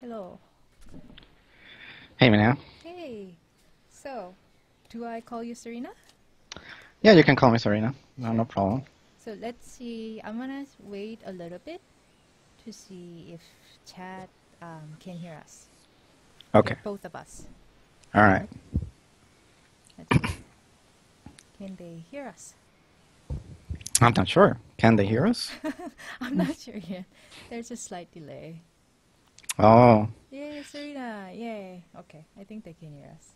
Hello. Hey, man. Hey. So, do I call you Serena? Yeah, you can call me Serena. No, Sure. no problem. Okay. So let's see. I'm gonna wait a little bit to see if chat can hear us. Okay. Hear both of us. All right. Let's see. Can they hear us? I'm not sure. Can they hear us? I'm not sure yet. There's a slight delay. Oh, Yay, Serena! Yay. Okay, I think they can hear us.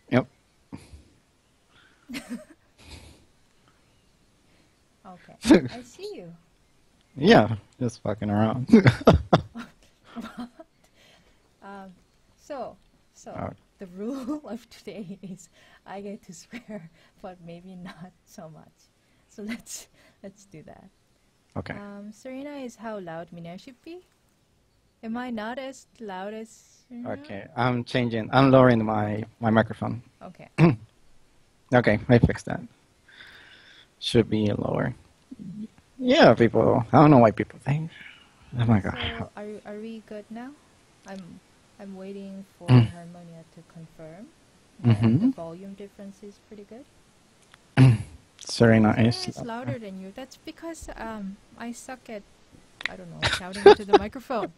yep. Okay. I see you. Yeah, just fucking around. Um, so, Uh, the rule of today is I get to swear, but maybe not so much. So let's do that. okay. Serena is how loud Mina should be. Am I not as loud as Serena? Okay. I'm lowering my microphone. Okay. Okay, I fixed that. Should be lower. Yeah, people. I don't know why people think. Oh my god. So are we good now? I'm waiting for Mm. Harmonia to confirm that the Mm-hmm. volume difference is pretty good. Serena Serena is is louder. louder than you. That's because I suck at, I don't know, shouting into the microphone.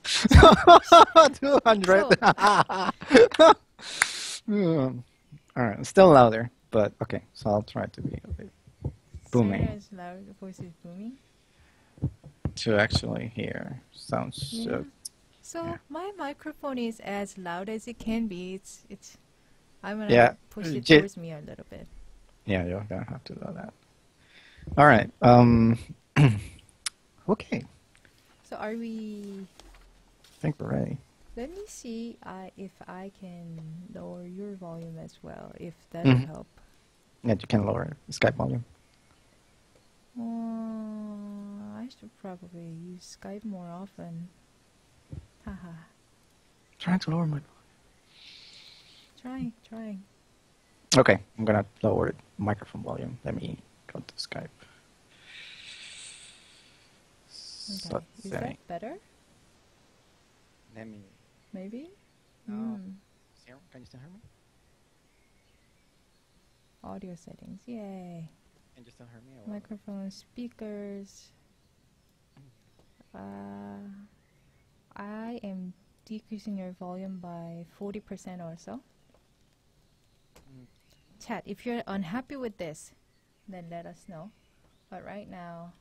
200. So All right, still louder, but okay. So I'll try to be a bit booming Serena's loud, the voice is booming. to actually hear sounds. Yeah. So yeah. my microphone is as loud as it can be. It's I'm gonna Yeah. push it J- towards me a little bit. yeah, you're gonna have to do that. All right. Okay. So are we? I think we're ready. Let me see if I can lower your volume as well, if that'll Mhm. help. Yeah, you can lower Skype volume. I should probably use Skype more often. Haha. Trying to lower my. Trying. Okay, I'm gonna lower microphone volume. Let me go to Skype. Okay. Is that Setting. better? Let me. Maybe? No. Can you still hear me? Audio settings. Yay. Can you still hear me? Or... Microphone, speakers. I am decreasing your volume by 40% or so. Chat, if you're unhappy with this, then let us know. But right now,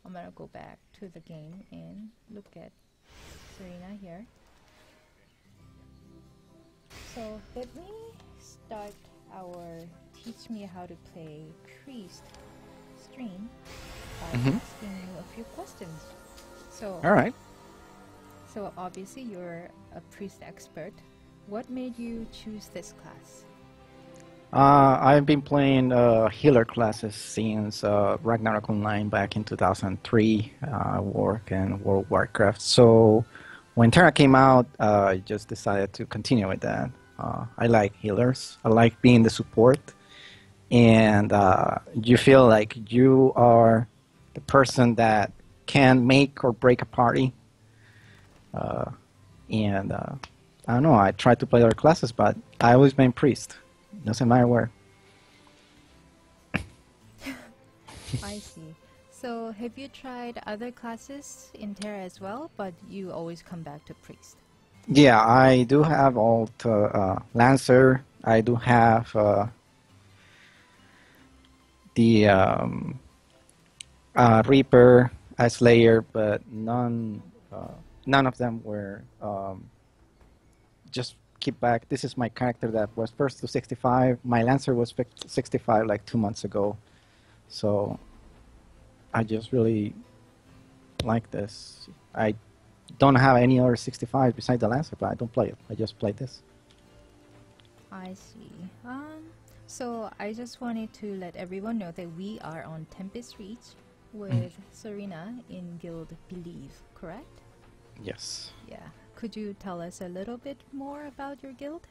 I'm gonna go back to the game and look at Serena here. So let me start our Teach Me How to Play Priest stream by Mhm. asking you a few questions. So, All right. so obviously you're a priest expert. What made you choose this class? I've been playing healer classes since Ragnarok Online back in 2003. Work and World of Warcraft. So when TERA came out, I just decided to continue with that. I like healers. I like being the support, and you feel like you are the person that can make or break a party. And I don't know. I tried to play other classes, but I always been priest. Doesn't matter where. I see. So have you tried other classes in TERA as well, but you always come back to priest? Yeah, I do have alt Lancer. I do have the Reaper as Slayer, but none of them were just keep back. This is my character that was first to 65. My Lancer was 65 like 2 months ago. So I just really like this. I don't have any other 65 besides the Lancer, but I don't play it. I just play this. I see. So I just wanted to let everyone know that we are on Tempest Reach with Serena in Guild Believe, correct? Yes. Yeah. Could you tell us a little bit more about your guild?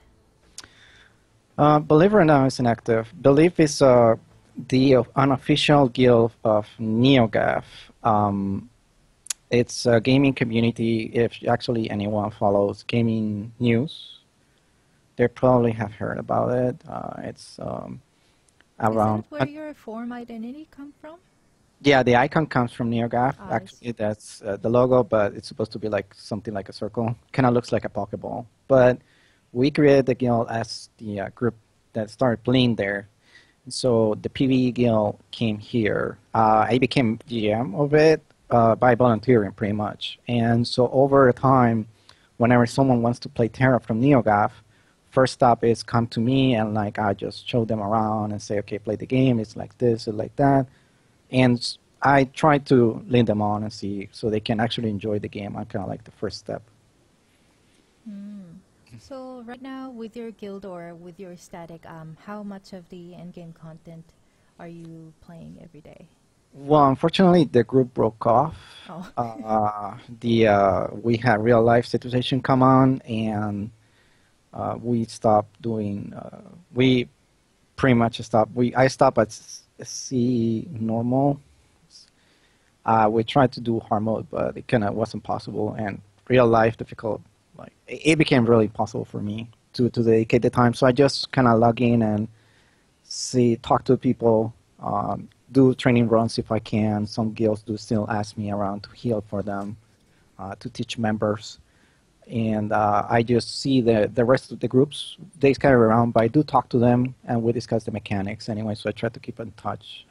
Believe it or not, it's inactive. Believe is the unofficial guild of NeoGAF. It's a gaming community. If actually anyone follows gaming news, they probably have heard about it. It's Is that around. where your form identity come from? Yeah, the icon comes from NeoGAF. I see. Actually, that's the logo, but it's supposed to be like something like a circle. Kind of looks like a Pokeball. But we created the guild as the group that started playing there. So the PvE guild came here. I became GM of it by volunteering, pretty much. And so over time, whenever someone wants to play Terra from NeoGAF, first stop is come to me and like I just show them around and say, okay, play the game. It's like this or like that. And I try to lead them on and see so they can actually enjoy the game. I'm kind of like the first step. So right now, with your guild or with your static, how much of the endgame content are you playing every day? Well, unfortunately, the group broke off. Oh, We had real life situation come on, and we stopped doing. We pretty much stopped. I stopped at C normal. We tried to do hard mode, but it kind of wasn't possible, and real life difficult. Like it became really impossible for me to dedicate the time. So I just kind of log in and talk to people, do training runs if I can. Some guilds do still ask me around to heal for them, to teach members. And I just see the rest of the groups, they scatter around, but I do talk to them and we discuss the mechanics anyway, so I try to keep in touch,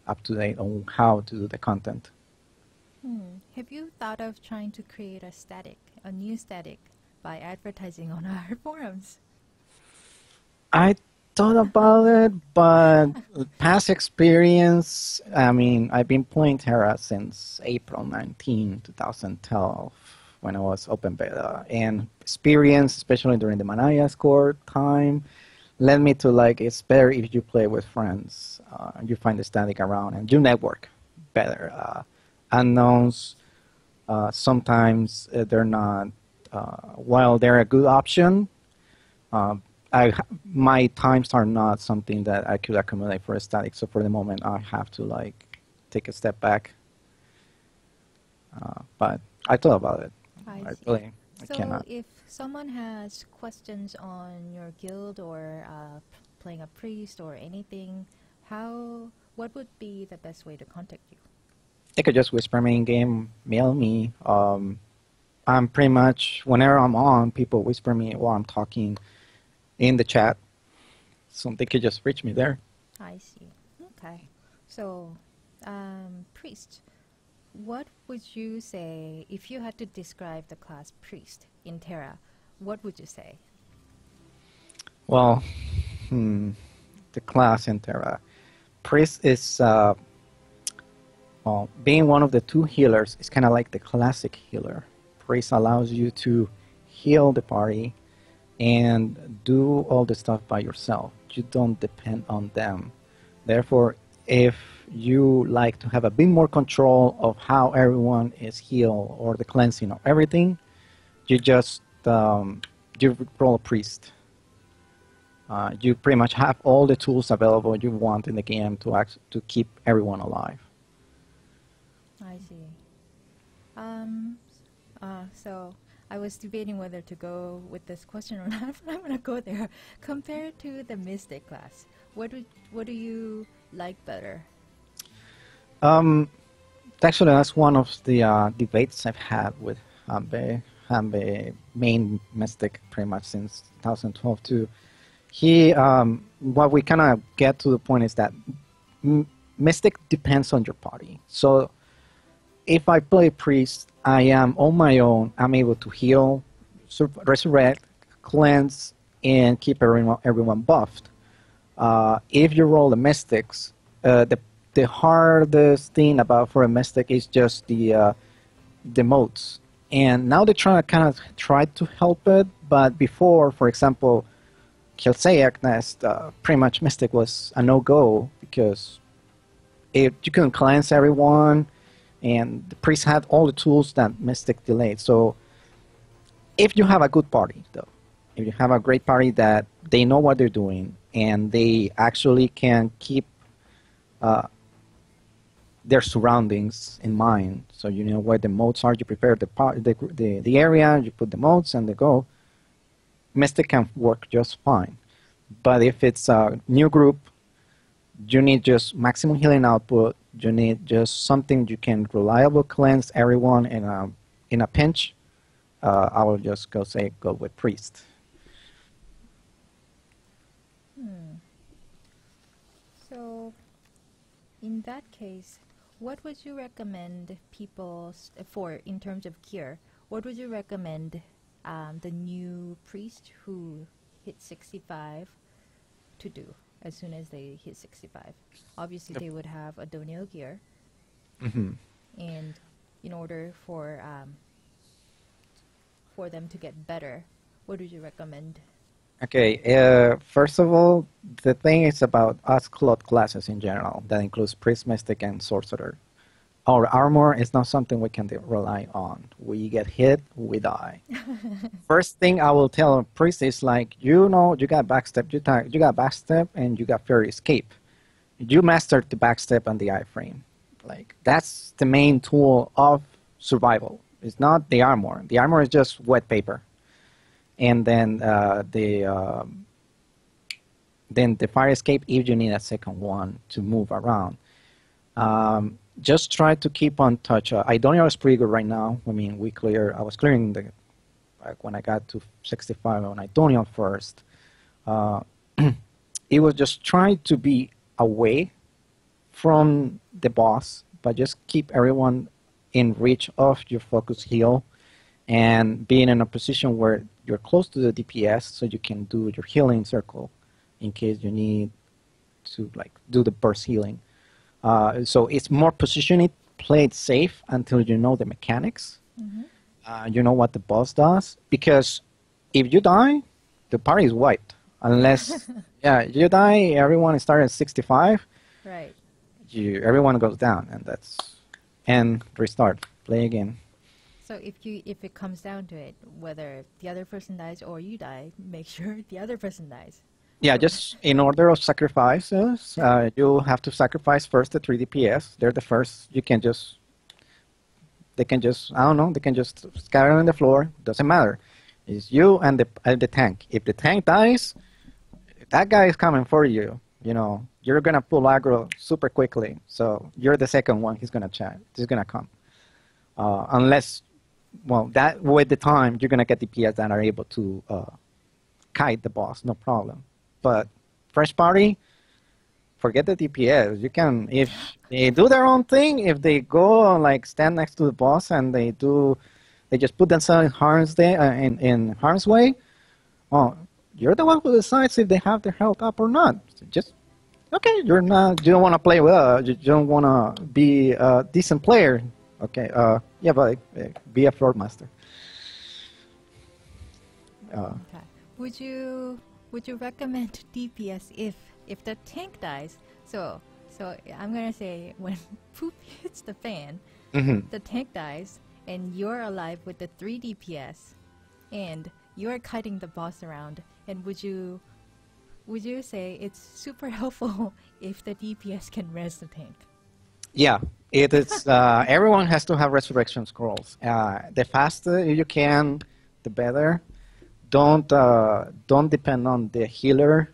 up to date on how to do the content. have you thought of trying to create a new static, by advertising on our forums? I thought about it, but past experience, I mean, I've been playing Terra since April 19, 2012, when I was open beta. And experience, especially during the Manaya score time, led me to like, it's better if you play with friends, you find the static around, and you network better. Unknowns, sometimes they're not, while they're a good option, my times are not something that I could accommodate for a static. So for the moment, I have to like take a step back. But I thought about it. I see. Really, I So cannot. if someone has questions on your guild or playing a priest or anything, what would be the best way to contact you? They could just whisper me in game, mail me. I'm pretty much, whenever I'm on, people whisper me while I'm talking in the chat. So they could just reach me there. I see. Okay. So, priest, what would you say if you had to describe the class priest in Terra? What would you say? Well, the class in Terra. Priest is, being one of the two healers, is kind of like the classic healer. Priest allows you to heal the party and do all the stuff by yourself. You don't depend on them. Therefore, if you like to have a bit more control of how everyone is healed or the cleansing of everything, you just you roll a priest. You pretty much have all the tools available you want in the game to keep everyone alive. I see. So I was debating whether to go with this question or not, but I'm gonna go there. Compared to the mystic class, what do you like better? Actually, that's one of the debates I've had with Hambe. Hambe, main mystic, pretty much since 2012 too. What we kind of get to the point is that mystic depends on your party. So if I play priest, I am on my own. I'm able to heal, resurrect, cleanse, and keep everyone buffed. If you roll the mystics, the hardest thing about for a mystic is just the modes. And now they're trying to kind of try to help it, but before, for example, Kelsaic Nest, pretty much Mystic was a no-go because you couldn't cleanse everyone, and the priest had all the tools that Mystic delayed. So if you have a good party, though, if you have a great party that they know what they're doing, and they actually can keep their surroundings in mind. So you know where the modes are. You prepare the area. You put the modes, and they go. Mystic can work just fine. But if it's a new group, you need just maximum healing output. You need just something you can reliable cleanse everyone in a pinch. I will just go with priest. So, in that case, what would you recommend people for in terms of gear? What would you recommend the new priest who hit 65 to do as soon as they hit 65? Obviously, they would have a Doniel gear, and in order for them to get better, what would you recommend? Okay, first of all, the thing is about us cloth classes in general. That includes priest, mystic, and sorcerer. Our armor is not something we can rely on. We get hit, we die. First thing I will tell a priest is like, you know, you got backstep, you got backstep, and you got fairy escape. You mastered the backstep and the iframe. Like that's the main tool of survival. It's not the armor. The armor is just wet paper, and then the fire escape if you need a second one to move around. Just try to keep on touch. Idonia is pretty good right now. I mean, I was clearing when I got to 65 on Idonia first. It was just trying to be away from the boss, but just keep everyone in reach of your focus heal and being in a position where you're close to the DPS so you can do your healing circle in case you need to like do the burst healing. So it's more positioning, play it safe until you know the mechanics. You know what the boss does, because if you die, the party is wiped. Unless, you die, everyone is starting at 65. Right. Everyone goes down, and restart, play again. So if it comes down to it, whether the other person dies or you die, make sure the other person dies. Yeah, just in order of sacrifices, you have to sacrifice first the 3 DPS. They're the first. They can just, I don't know, they can just scatter on the floor. Doesn't matter. It's you and the tank. If the tank dies, that guy is coming for you. You know, you're gonna pull aggro super quickly. So you're the second one. He's gonna come. Unless, well, that with the time you're gonna get DPS that are able to kite the boss, no problem. But fresh party, forget the DPS. You can, if they do their own thing, if they go like stand next to the boss and they just put themselves in harm's way. Oh, you're the one who decides if they have their health up or not. So just okay, you don't want to play well. You don't want to be a decent player. Okay, yeah, but be a floor master. Okay. Would you recommend DPS if the tank dies? So I'm gonna say when poop hits the fan, the tank dies, and you're alive with the 3 DPS, and you're kiting the boss around. And would you say it's super helpful if the DPS can res the tank? Yeah, it is. Everyone has to have resurrection scrolls. The faster you can, the better. Don't depend on the healer.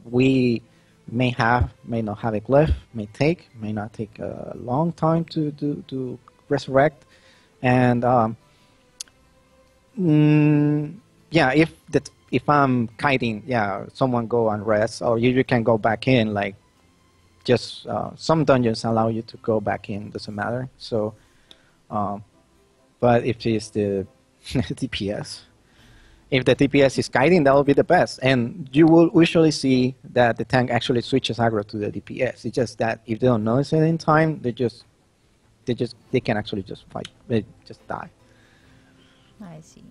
We may not have a glyph. May not take a long time to resurrect. And yeah, if I'm kiting, yeah, someone go and rest, or you can go back in. Like, just some dungeons allow you to go back in. Doesn't matter. So, but if it's the DPS. If the DPS is kiting, that will be the best. And you will usually see that the tank actually switches aggro to the DPS. It's just that if they don't notice it in time, they can actually just fight. They just die. I see.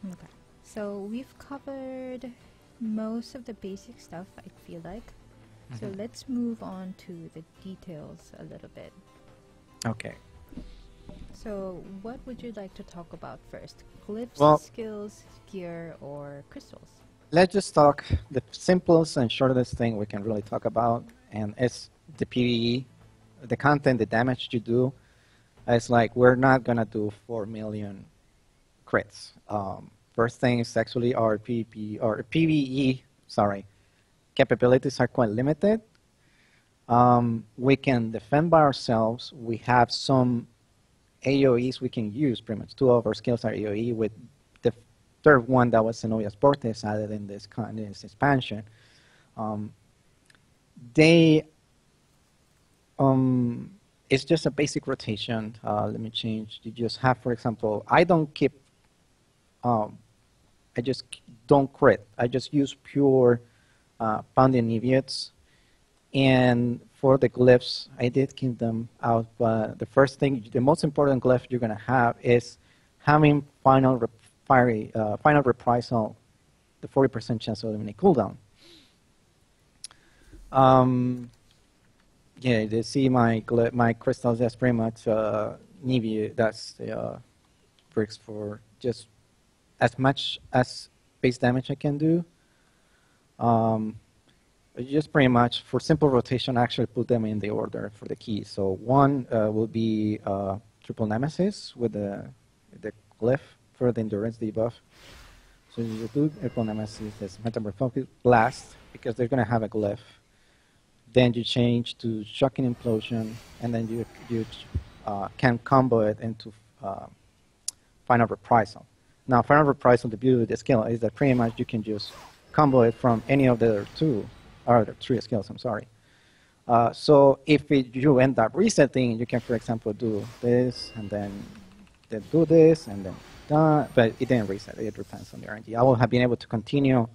Okay. So we've covered most of the basic stuff, I feel like. So let's move on to the details a little bit. Okay. So what would you like to talk about first? Glyphs, skills, gear, or crystals? Let's just talk the simplest and shortest thing we can really talk about, and it's the PvE. the content, the damage you do, it's like we're not gonna do 4 million crits. First thing is actually our PvP or PvE, sorry, capabilities are quite limited. We can defend by ourselves. We have some AoEs we can use. Pretty much 2 of our skills are AoE, with the third one that was Zenobia's Portes added in this expansion. It's just a basic rotation. Let me change. You just have, for example, I just don't crit. I just use pure pounding Neviots. And for the glyphs, I did keep them out. But the first thing, the most important glyph you're going to have is having final reprisal, the 40% chance to eliminate cooldown. Yeah, you see my crystals. That's pretty much Nevia. That's the bricks for just as much as base damage I can do. Just pretty much for simple rotation, I actually put them in the order for the keys. So one will be triple nemesis with the glyph for the endurance debuff. So you do triple nemesis, that's metamorphosis blast, because they're going to have a glyph. Then you change to shocking implosion, and then you can combo it into final reprisal. Now, final reprisal, the beauty of the skill is that pretty much you can just combo it from any of the three skills, I'm sorry. So if you end up resetting, you can, for example, do this, and then do this, and then done, but it didn't reset. It depends on the RNG. I will have been able to continue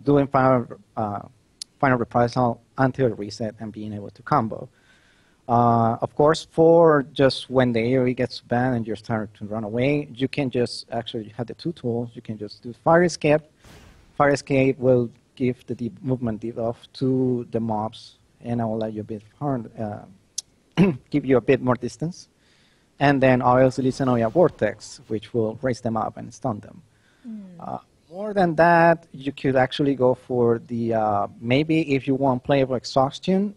doing final reprisal until reset and being able to combo. Of course, for just when the AoE gets banned and you're starting to run away, you can just actually have the 2 tools. You can just do fire escape. Fire escape will give the movement debuff to the mobs, and I will let you a bit hard, give you a bit more distance. And then I also listen on your vortex, which will raise them up and stun them. More than that, you could actually go for the maybe if you want playable exhaustion,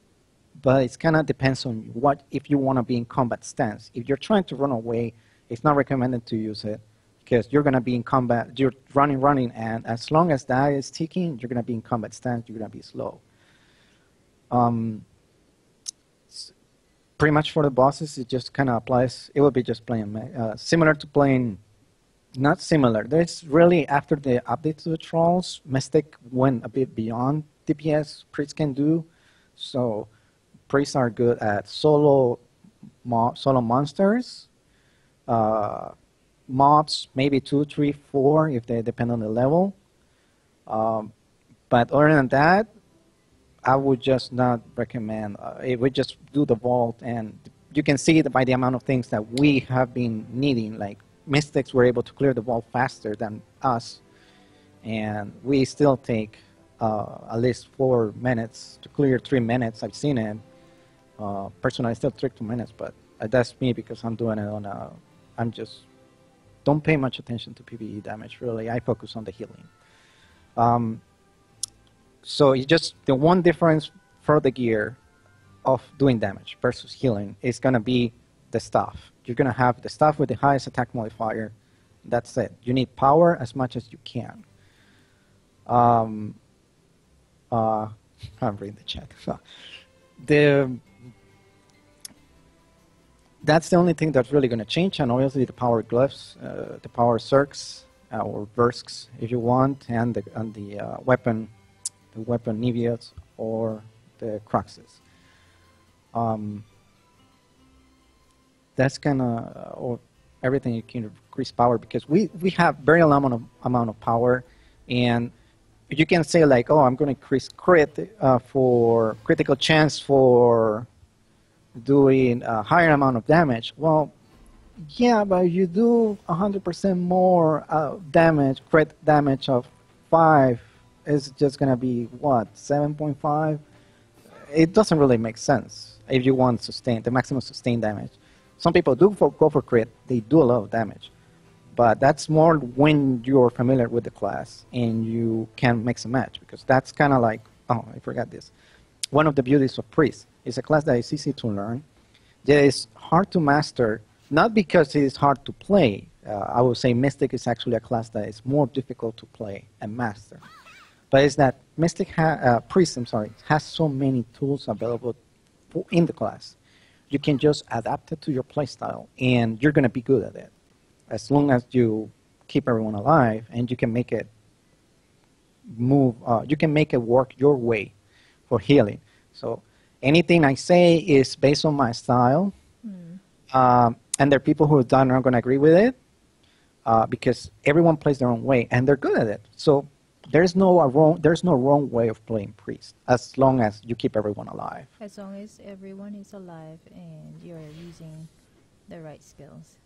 but it kind of depends on if you want to be in combat stance. If you're trying to run away, it's not recommended to use it, because you're going to be in combat, you're running, and as long as that is ticking, you're going to be in combat stance, you're going to be slow. Pretty much for the bosses, it just kind of applies, it will be just playing, similar to playing, not similar, there's really, after the update to the trolls, Mystic went a bit beyond DPS priests can do, so priests are good at solo monsters, mobs, maybe 2, 3, 4, if they depend on the level. But other than that, I would just not recommend. It would just do the vault, and you can see that by the amount of things that we have been needing. Like Mystics were able to clear the vault faster than us, and we still take at least 4 minutes to clear 3 minutes. I've seen it. Personally, I still take 2 minutes, but that's me because I'm doing it on a. I'm just don't pay much attention to PvE damage, really. I focus on the healing. So it's just the one difference for the gear of doing damage versus healing is going to be the staff. You're going to have the staff with the highest attack modifier. That's it. You need power as much as you can. I'm reading the chat. That's the only thing that's really going to change, and obviously the power glyphs, the power circs or versks, if you want, and the weapon Nevios or the Cruxes. That's kind of everything you can increase power, because we have very amount of power, and you can say like, oh, I'm going to increase crit for critical chance for doing a higher amount of damage. Well, yeah, but you do 100% more damage, crit damage of 5 is just going to be, what, 7.5? It doesn't really make sense if you want the maximum sustained damage. Some people do go for crit. They do a lot of damage. But that's more when you're familiar with the class and you can mix and match, because that's kind of like, oh, I forgot this. One of the beauties of priests. It's a class that is easy to learn. That is hard to master, not because it is hard to play. I would say Mystic is actually a class that is more difficult to play and master. But it's that Priest, has so many tools available in the class. You can just adapt it to your playstyle, and you're going to be good at it. As long as you keep everyone alive, and you can make it move, you can make it work your way for healing. So anything I say is based on my style, and there are people who are not going to agree with it because everyone plays their own way, and they're good at it. So there's no wrong way of playing Priest, as long as you keep everyone alive. As long as everyone is alive and you're using the right skills.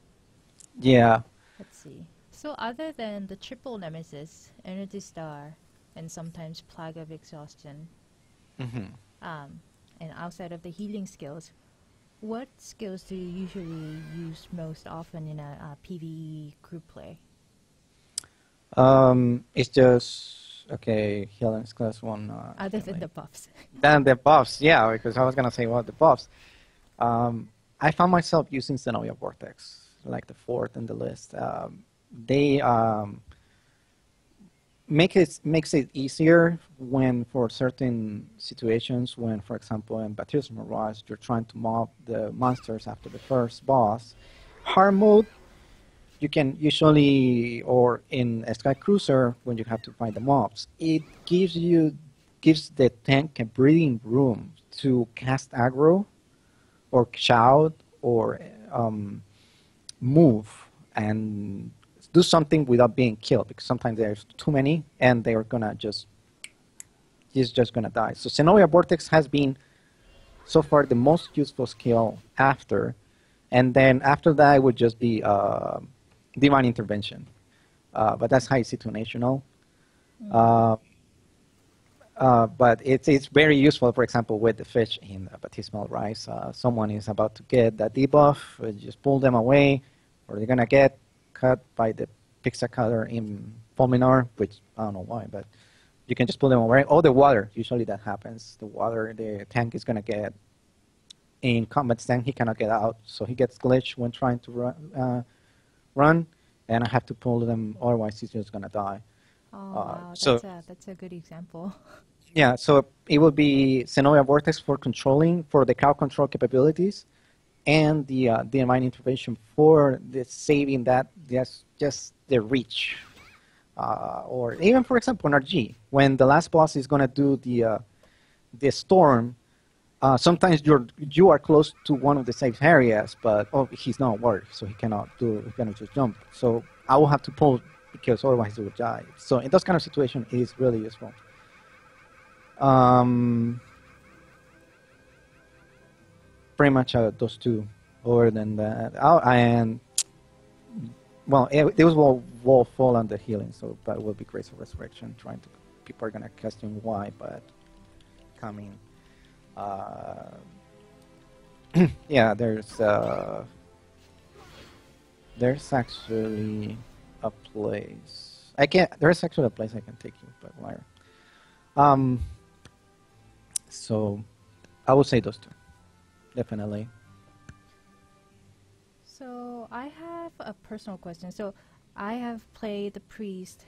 Yeah. Let's see. So other than the triple nemesis, Energy Star, and sometimes Plague of Exhaustion, and outside of the healing skills, what skills do you usually use most often in a PvE group play? It's just, okay, healing class 1. Other than the buffs. Than the buffs, yeah, because I was going to say, well, the buffs. I found myself using Xenoia Vortex, like the 4th in the list. They makes it easier when, for certain situations, when, for example, in Baptismal Mirage, you're trying to mob the monsters after the first boss. Hard mode, you can usually, or in a Sky Cruiser, when you have to fight the mobs, it gives the tank a breathing room to cast aggro, or shout, or move, and do something without being killed, because sometimes there's too many, and they're gonna he's just gonna die. So Xenoia Vortex has been, so far, the most useful skill after, and then after that it would just be Divine Intervention, but that's high situational. But it's very useful, for example, with the fish in Baptismal Rise. Someone is about to get that debuff, just pull them away, or they're gonna get cut by the pixel cutter in Fulminar, which I don't know why, but you can just pull them away. Oh, the water, usually that happens. The water, the tank is going to get in combat stand, he cannot get out, so he gets glitched when trying to run, and I have to pull them, otherwise he's just going to die. Oh, wow, so that's a good example. Yeah, so it would be Xenoia Vortex for controlling, for the crowd control capabilities, and the Divine Intervention for the saving that, just the reach. Or even, for example, in RG, when the last boss is going to do the storm, sometimes you are close to one of the safe areas, but he's not worried, so he cannot just jump. So I will have to pull, because otherwise he will die. So in those kind of situations, it is really useful. Pretty much those two. Other than that, well, it will fall under healing, so but it will be Grace of Resurrection. People are gonna question why, but coming. Yeah, there's actually a place. There's actually a place I can take you, but where? So I would say those two, definitely. So I have a personal question. So I have played the priest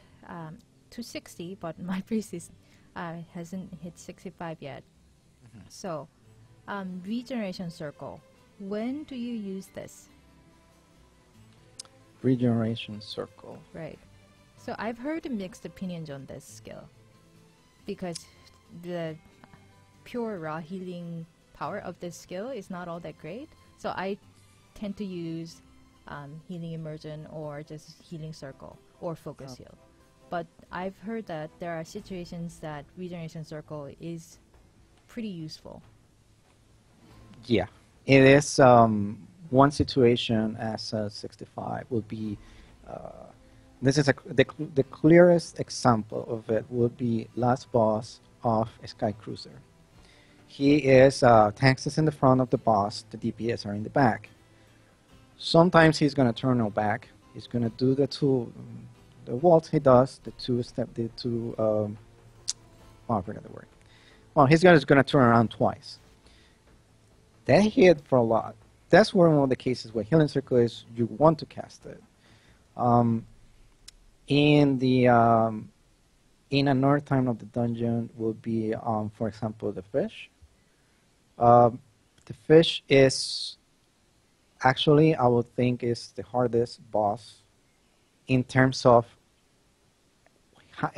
to 60, but my priest hasn't hit 65 yet. So regeneration circle, when do you use this? Regeneration circle. Right. So I've heard mixed opinions on this skill, because the pure raw healing power of this skill is not all that great. So I tend to use healing immersion, or just healing circle, or focus heal. But I've heard that there are situations that regeneration circle is pretty useful. Yeah, it is. One situation as 65 would be, this is the clearest example of it would be last boss of Sky Cruiser. He is, tanks is in the front of the boss, the DPS are in the back. Sometimes he's going to turn no back. He's going to do the waltz he does, I forgot the word. Well, he's going to turn around twice. That hit for a lot. That's one of the cases where healing circle is you want to cast it. Um, in the in another time of the dungeon will be, for example, the fish. Um, the fish is actually, I would think, is the hardest boss in terms of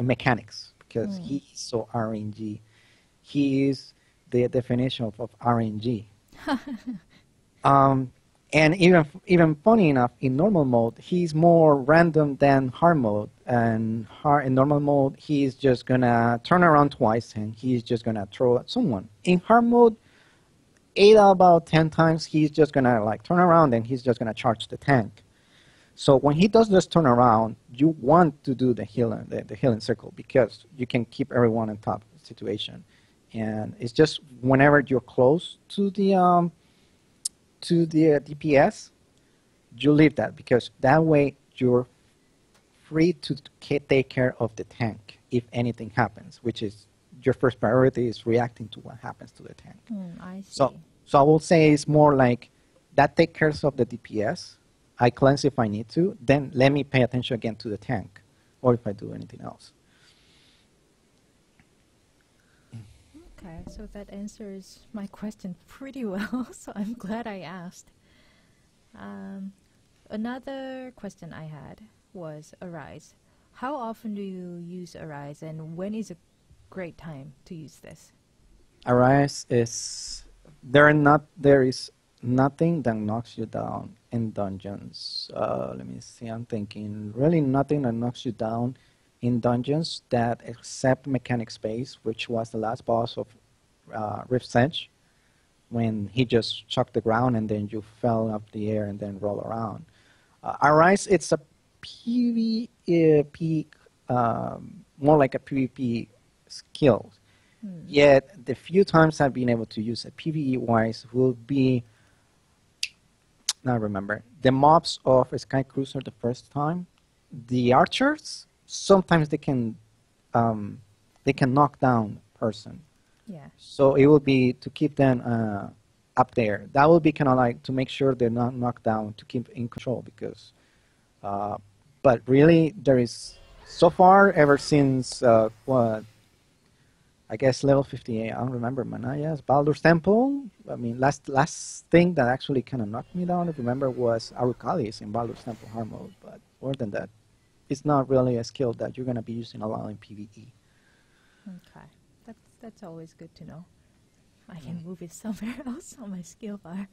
mechanics because he is so RNG. He is the definition of RNG. And even funny enough, in normal mode, he's more random than hard mode. And in normal mode, he's just gonna turn around twice and he's just gonna throw at someone. In hard mode, 8 out of about 10 times, he's just gonna like turn around and he's just gonna charge the tank. So when he does this turn around, you want to do the healing circle because you can keep everyone in top situation. And it's just whenever you're close to the DPS, you leave that because that way you're free to take care of the tank if anything happens, which is your first priority is reacting to what happens to the tank. I see. So I will say it's more like that take care of the DPS. I cleanse if I need to, then let me pay attention again to the tank or if I do anything else. Okay, so that answers my question pretty well, so I'm glad I asked. Another question I had was Arise. How often do you use Arise and when is a great time to use this? Arise is, there is nothing that knocks you down in dungeons. Let me see, I'm thinking really nothing that knocks you down in dungeons that except Mechanic Space, which was the last boss of Rift's Edge, when he just chucked the ground and then you fell up the air and then roll around. Arise, it's a PvP, more like a PvP skill. Yet the few times I've been able to use it PvE-wise will be, now I remember, the mobs of Sky Cruiser the first time. The archers, sometimes they can knock down a person. Yeah. So it will be to keep them up there. That will be kind of like to make sure they're not knocked down, to keep in control because, but really there is, so far ever since, what, I guess level 58, I don't remember, Manaya's Baldur's Temple. I mean, last thing that actually kind of knocked me down, if you remember, was Arukalis in Baldur's Temple hard mode. But more than that, it's not really a skill that you're going to be using a lot in PvE. Okay, that's always good to know. I can move it somewhere else on my skill bar.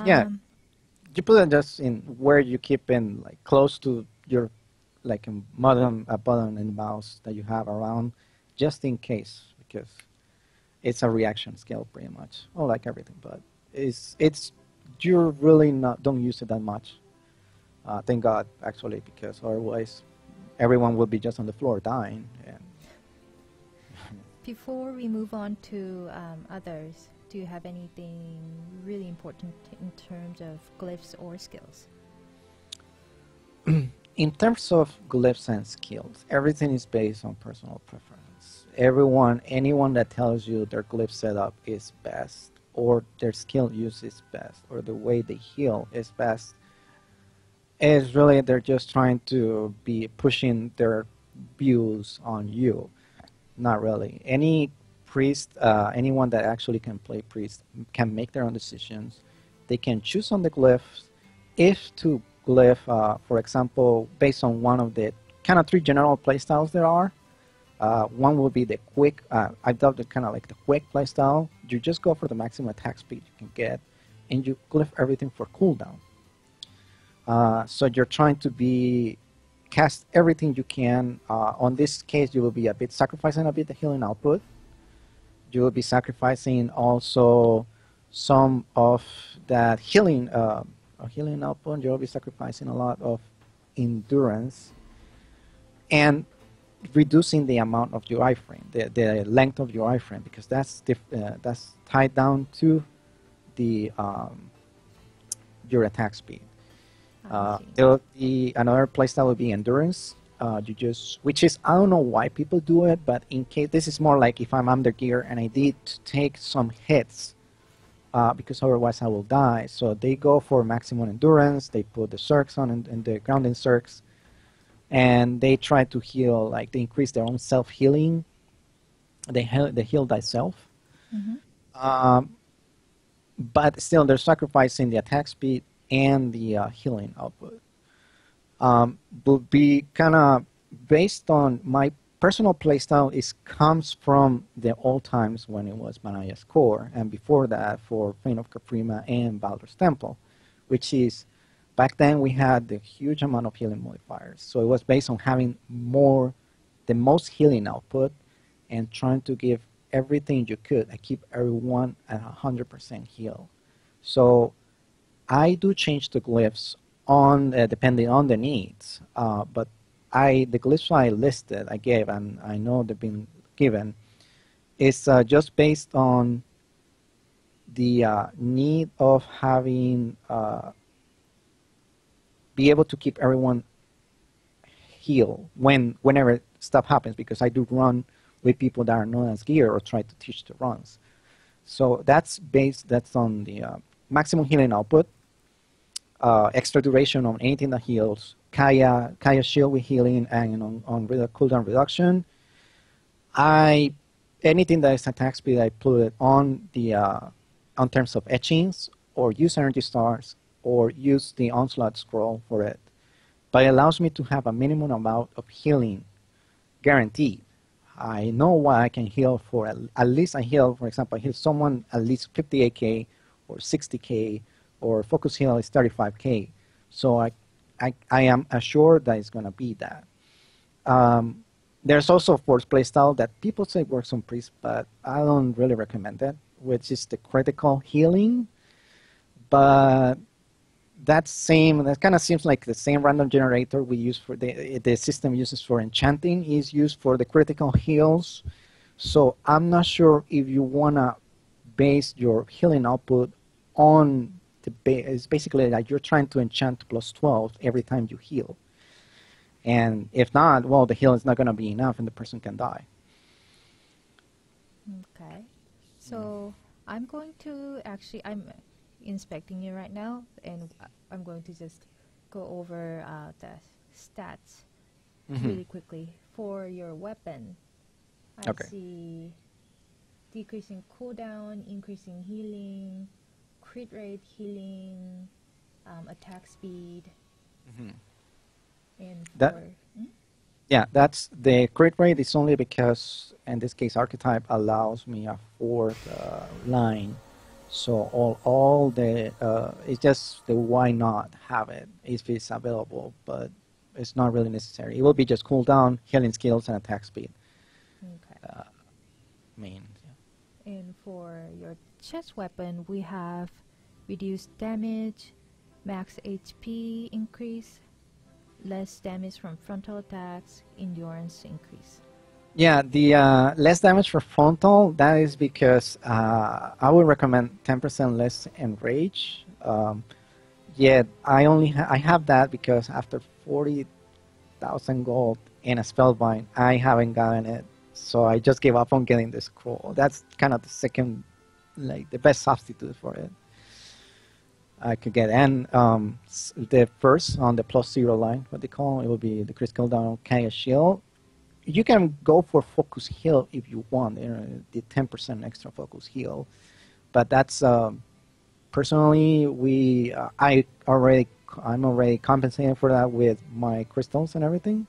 Yeah, you put it just in where you keep in, like close to your, like a button and mouse that you have around, just in case, because it's a reaction skill pretty much. Oh, like everything, but it's you're really don't use it that much. Thank God, actually, because otherwise everyone will be just on the floor dying. And Before we move on to others, do you have anything really important in terms of glyphs or skills? in terms of glyphs and skills, everything is based on personal preference. Anyone that tells you their glyph setup is best, or their skill use is best, or the way they heal is best, is really they're just trying to be pushing their views on you. Not really. Any priest, anyone that actually can play priest, can make their own decisions. They can choose on the glyphs. If to glyph, for example, based on one of the kind of 3 general playstyles there are. One will be the quick, I dubbed it kind of like the quick playstyle. You just go for the maximum attack speed you can get, and you glyph everything for cooldown. So you're trying to cast everything you can. On this case, you will be sacrificing a bit the healing output. You will be sacrificing also some of that healing output. You will be sacrificing a lot of endurance. And reducing the amount of your iframe, the length of your iframe, because that's tied down to the your attack speed. Another playstyle would be endurance. Which is, I don't know why people do it, but in case this is more like if I'm under gear and I need to take some hits because otherwise I will die. So they go for maximum endurance. They put the circs on and the grounding circs, and they try to heal. Like they increase their own self healing. They heal thyself. Mm-hmm. But still, they're sacrificing the attack speed and the healing output. Would be kind of based on my personal playstyle. Is comes from the old times when it was Manaya's core, and before that for Fane of Caprima and Baldur's Temple, which is back then we had the huge amount of healing modifiers. So it was based on having the most healing output, and trying to give everything you could and keep everyone at 100% heal. So I do change the glyphs on depending on the needs, but the glyphs I listed, I gave, and I know they've been given, is just based on the need of having be able to keep everyone heal whenever stuff happens, because I do run with people that are not as gear or try to teach the runs. So that's on the maximum healing output, extra duration on anything that heals, Kaya shield with healing, and on cooldown reduction. Anything that is attack speed, I put it on the on terms of etchings, or use energy stars, or use the onslaught scroll for it. But it allows me to have a minimum amount of healing guaranteed. I know what I can heal for. At least I heal, for example, I heal someone at least 58k or 60k, or focus heal is 35k. So I am assured that it's going to be that. There's also force playstyle that people say works on priest, but I don't really recommend it, which is the critical healing. But that kind of seems like the same random generator we use for the system uses for enchanting is used for the critical heals. So I'm not sure if you want to base your healing output on it's basically like you're trying to enchant plus 12 every time you heal. And if not, well, the heal is not going to be enough and the person can die. Okay. So I'm going to I'm inspecting you right now, and I'm going to just go over the stats really quickly. For your weapon, I see decreasing cooldown, increasing healing, crit rate healing, attack speed, and yeah, that's the crit rate is only because in this case archetype allows me a fourth line. So all the it's just the why not have it if it's available, but it's not really necessary. It will be just cooldown, healing skills, and attack speed. Okay. Main. Yeah. And for your chest weapon, we have reduced damage, max HP increase, less damage from frontal attacks, endurance increase. Yeah, the less damage for frontal, that is because I would recommend 10% less enrage. Yet I have that because after 40,000 gold in a spellbind, I haven't gotten it. So I just gave up on getting the scroll. That's kind of the second, like the best substitute for it I could get. And the first on the +0 line, what they call it, will be the critical down Kaya shield. You can go for focus heal if you want, the 10% extra focus heal, but that's personally I'm already compensating for that with my crystals and everything,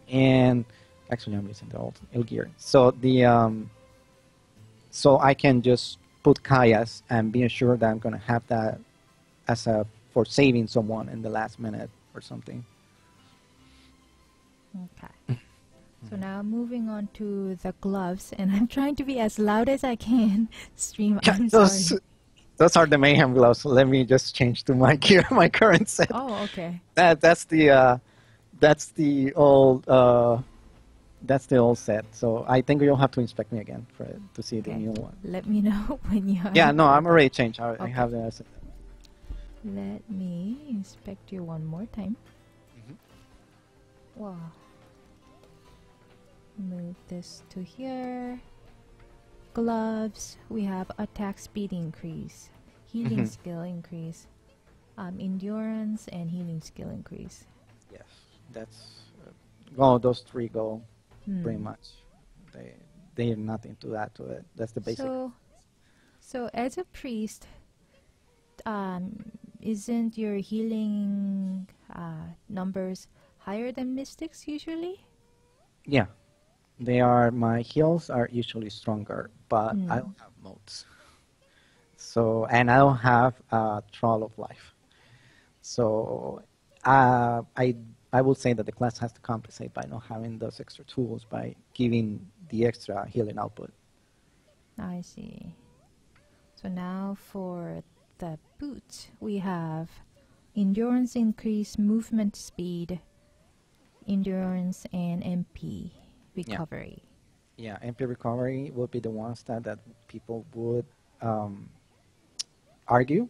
and actually I'm using the old gear. So so I can just put Kaya's and be assured that I'm going to have that as for saving someone in the last minute or something. Okay. So now moving on to the gloves, and I'm trying to be as loud as I can. Stream, I'm sorry. Those are the mayhem gloves. Let me just change to my gear, my current set. Oh, okay. That's the old set. So I think you'll have to inspect me again to see the new one. Let me know when you. Yeah, no, I'm already changed. I have the set. Let me inspect you one more time. Wow. Move this to here. gloves, we have attack speed increase, healing skill increase, endurance, and healing skill increase. Yes, that's well, those three go pretty Hmm. much. They nothing to add to it. That's the basic. So as a priest, isn't your healing numbers higher than mystics usually? Yeah, they are. My heals are usually stronger, but I Hmm. don't have modes. So, and I don't have a Troll of Life. So, I would say that the class has to compensate by not having those extra tools by giving the extra healing output. I see. So now for the boots, we have endurance increase, movement speed, endurance, and MP Yeah, recovery. yeah. MP recovery would be the ones that people would um, argue.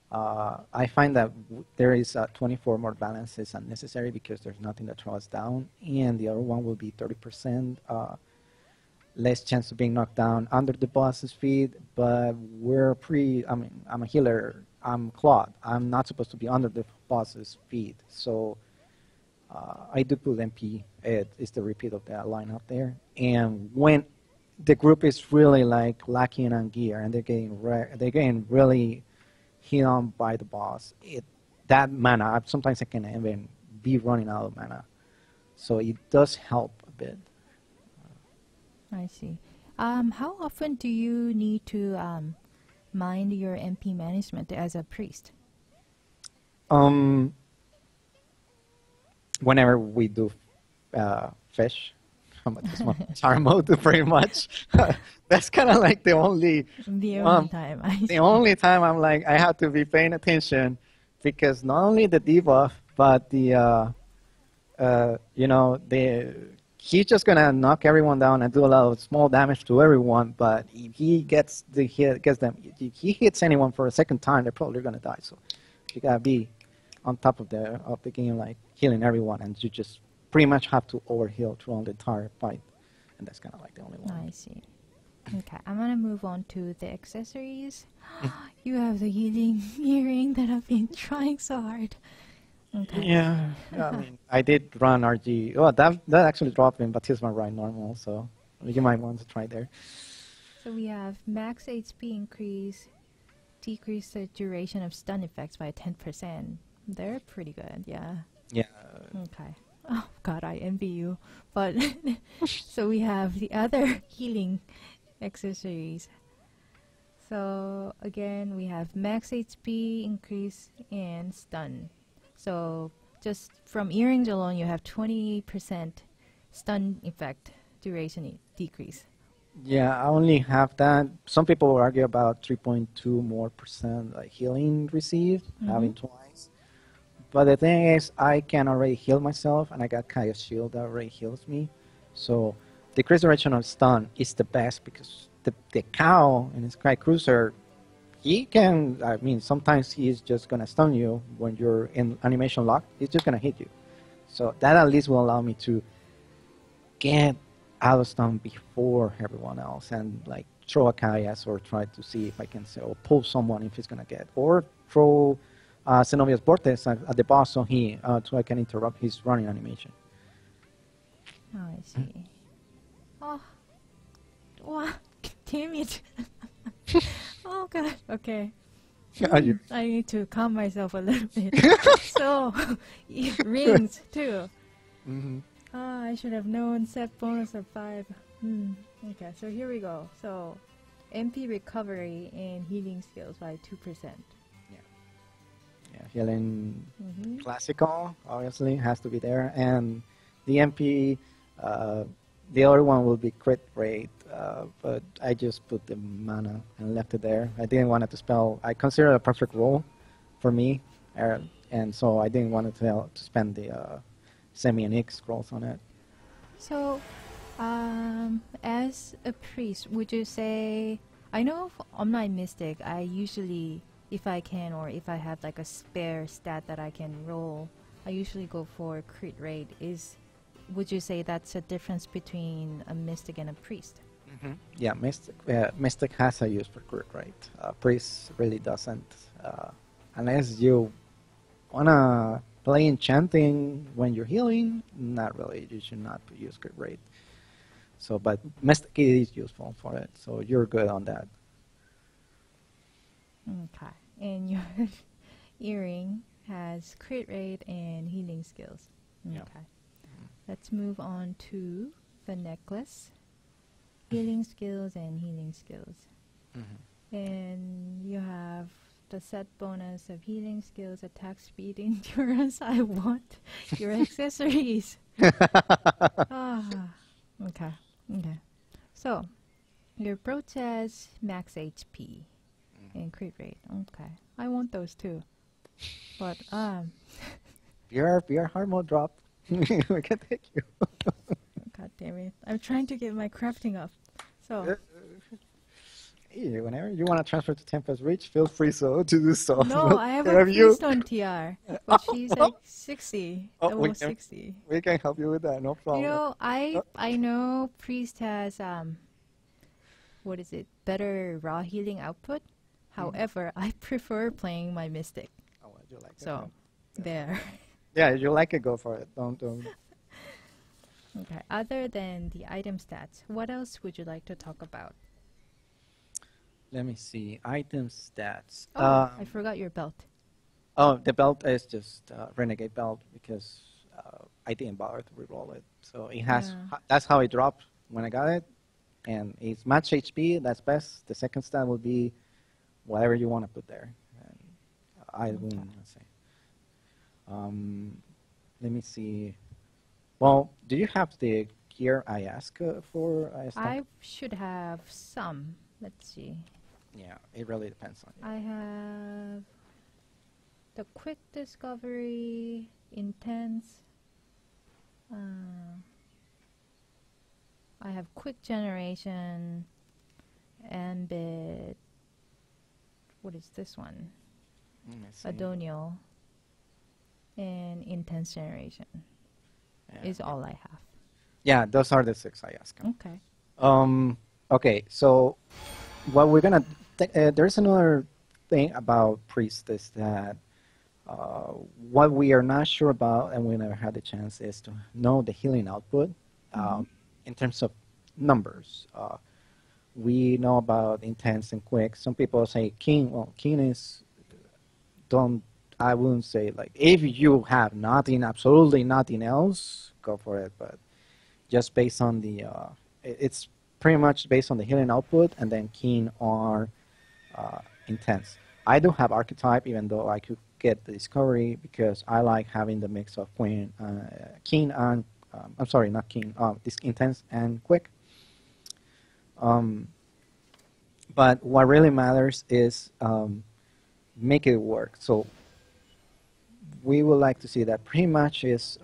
I find that there is 24 more balance is unnecessary because there's nothing that throws down, and the other one will be 30% less chance of being knocked down under the boss's feet. But I mean, I'm a healer. I'm Claude. I'm not supposed to be under the boss's feet. So I do put MP. It's the repeat of that line up there. And when the group is really like lacking on gear and they're getting really hit on by the boss, that mana, sometimes I can even be running out of mana. So it does help a bit. I see. How often do you need to mind your MP management as a priest? Um, Whenever we do fish, I'm at this one charm mode pretty much. That's kind of like the only The only one, time I the see. only time I'm like I have to be paying attention because not only the debuff but the he's just gonna knock everyone down and do a lot of small damage to everyone. But if he gets them, if he hits anyone for a second time, they're probably gonna die. So you gotta be on top of the game, like healing everyone, and you just pretty much have to overheal throughout the entire fight, and that's kind of like the only one. I see. Okay, I'm gonna move on to the accessories. You have the healing earring that I've been trying so hard. Okay. Yeah, I mean, I did run RG. Oh, that actually dropped in Baptisma right normal, so you might want to try there. So we have max HP increase, decrease the duration of stun effects by 10%. They're pretty good, yeah. Yeah, Okay. Oh god, I envy you. But so we have the other healing accessories. So again, we have max HP increase and stun. So just from earrings alone, you have 20% stun effect duration decrease. yeah, I only have that. Some people will argue about 3.2 more percent like healing received, Mm-hmm. having twice. But the thing is, I can already heal myself, and I got Kaya's shield that already heals me. So decreased duration of stun is the best because the cow in his Sky Cruiser, he can, I mean, sometimes he's just going to stun you when you're in animation lock. He's just going to hit you. So that at least will allow me to get out of stun before everyone else and like throw a Kayas or try to see if I can say, or pull someone if he's going to get. Or throw Xenobia's Vortex at the boss so I can interrupt his running animation. Oh, I see. Oh, wow. Damn it. Oh god. Okay. I need to calm myself a little bit. So, rings too. Mm-hmm. Ah, I should have known. Set bonus of 5. Okay, so here we go. So, MP recovery and healing skills by 2%. Yeah, healing Mm-hmm. classical obviously has to be there, and the MP, the other one will be crit rate, but I just put the mana and left it there. I didn't want it to spell. I consider it a perfect roll for me, and so I didn't want to spend the semi and X scrolls on it. So, as a priest, would you say? I know on my mystic, I usually, if I can or if I have like a spare stat that I can roll, I usually go for crit rate. Would you say that's a difference between a mystic and a priest? Yeah, Mystic has a use for crit rate. Priest really doesn't. Unless you wanna play enchanting when you're healing, not really. You should not use crit rate. So, but Mystic is useful for it, so you're good on that. Okay. And your earring has crit rate and healing skills. Okay. Yeah. Let's move on to the necklace. Healing skills and healing skills. And you have the set bonus of healing skills, attack speed, endurance. I want your accessories. Okay. Okay. So, your brooch has max HP and crit rate. Okay. I want those too. But, Your hard mode dropped. We can take you. God damn it. I'm trying to get my crafting up. So, Hey, whenever you want to transfer to Tempest Reach, feel free to do so. no, I have a priest on TR, but she's like 60, level 60. We can help you with that, no problem. You know, I know priest has what is it? Better raw healing output. However, I prefer playing my mystic. Oh, well, you like it, So, yeah. there. Yeah, you like it, go for it. Don't. Okay. Other than the item stats, what else would you like to talk about? Let me see. Item stats. Oh, I forgot your belt. Oh, the belt is just Renegade belt because I didn't bother to reroll it. So it has. Yeah. That's how it dropped when I got it, and it's match HP. That's best. The second stat will be whatever you want to put there. And I wouldn't say. Let me see. Well, do you have the gear I asked for? I should have some. Let's see. Yeah, it really depends on you. I have the quick discovery, intense. I have quick generation, ambit. What is this one? Let me see. Adonial. And intense generation Yeah. is all I have. Yeah, those are the 6 I asked. Okay. Okay, so what we're gonna there's another thing about priest is that what we are not sure about and we never had the chance is to know the healing output in terms of numbers. We know about intense and quick. Some people say keen. Well, keen is I wouldn't say like if you have nothing, absolutely nothing else, go for it. But just based on the it's pretty much based on the healing output, and then keen or intense. I do have archetype, even though I could get the discovery because I like having the mix of keen and I'm sorry, not keen. This intense and quick. But what really matters is make it work. So we would like to see that pretty much is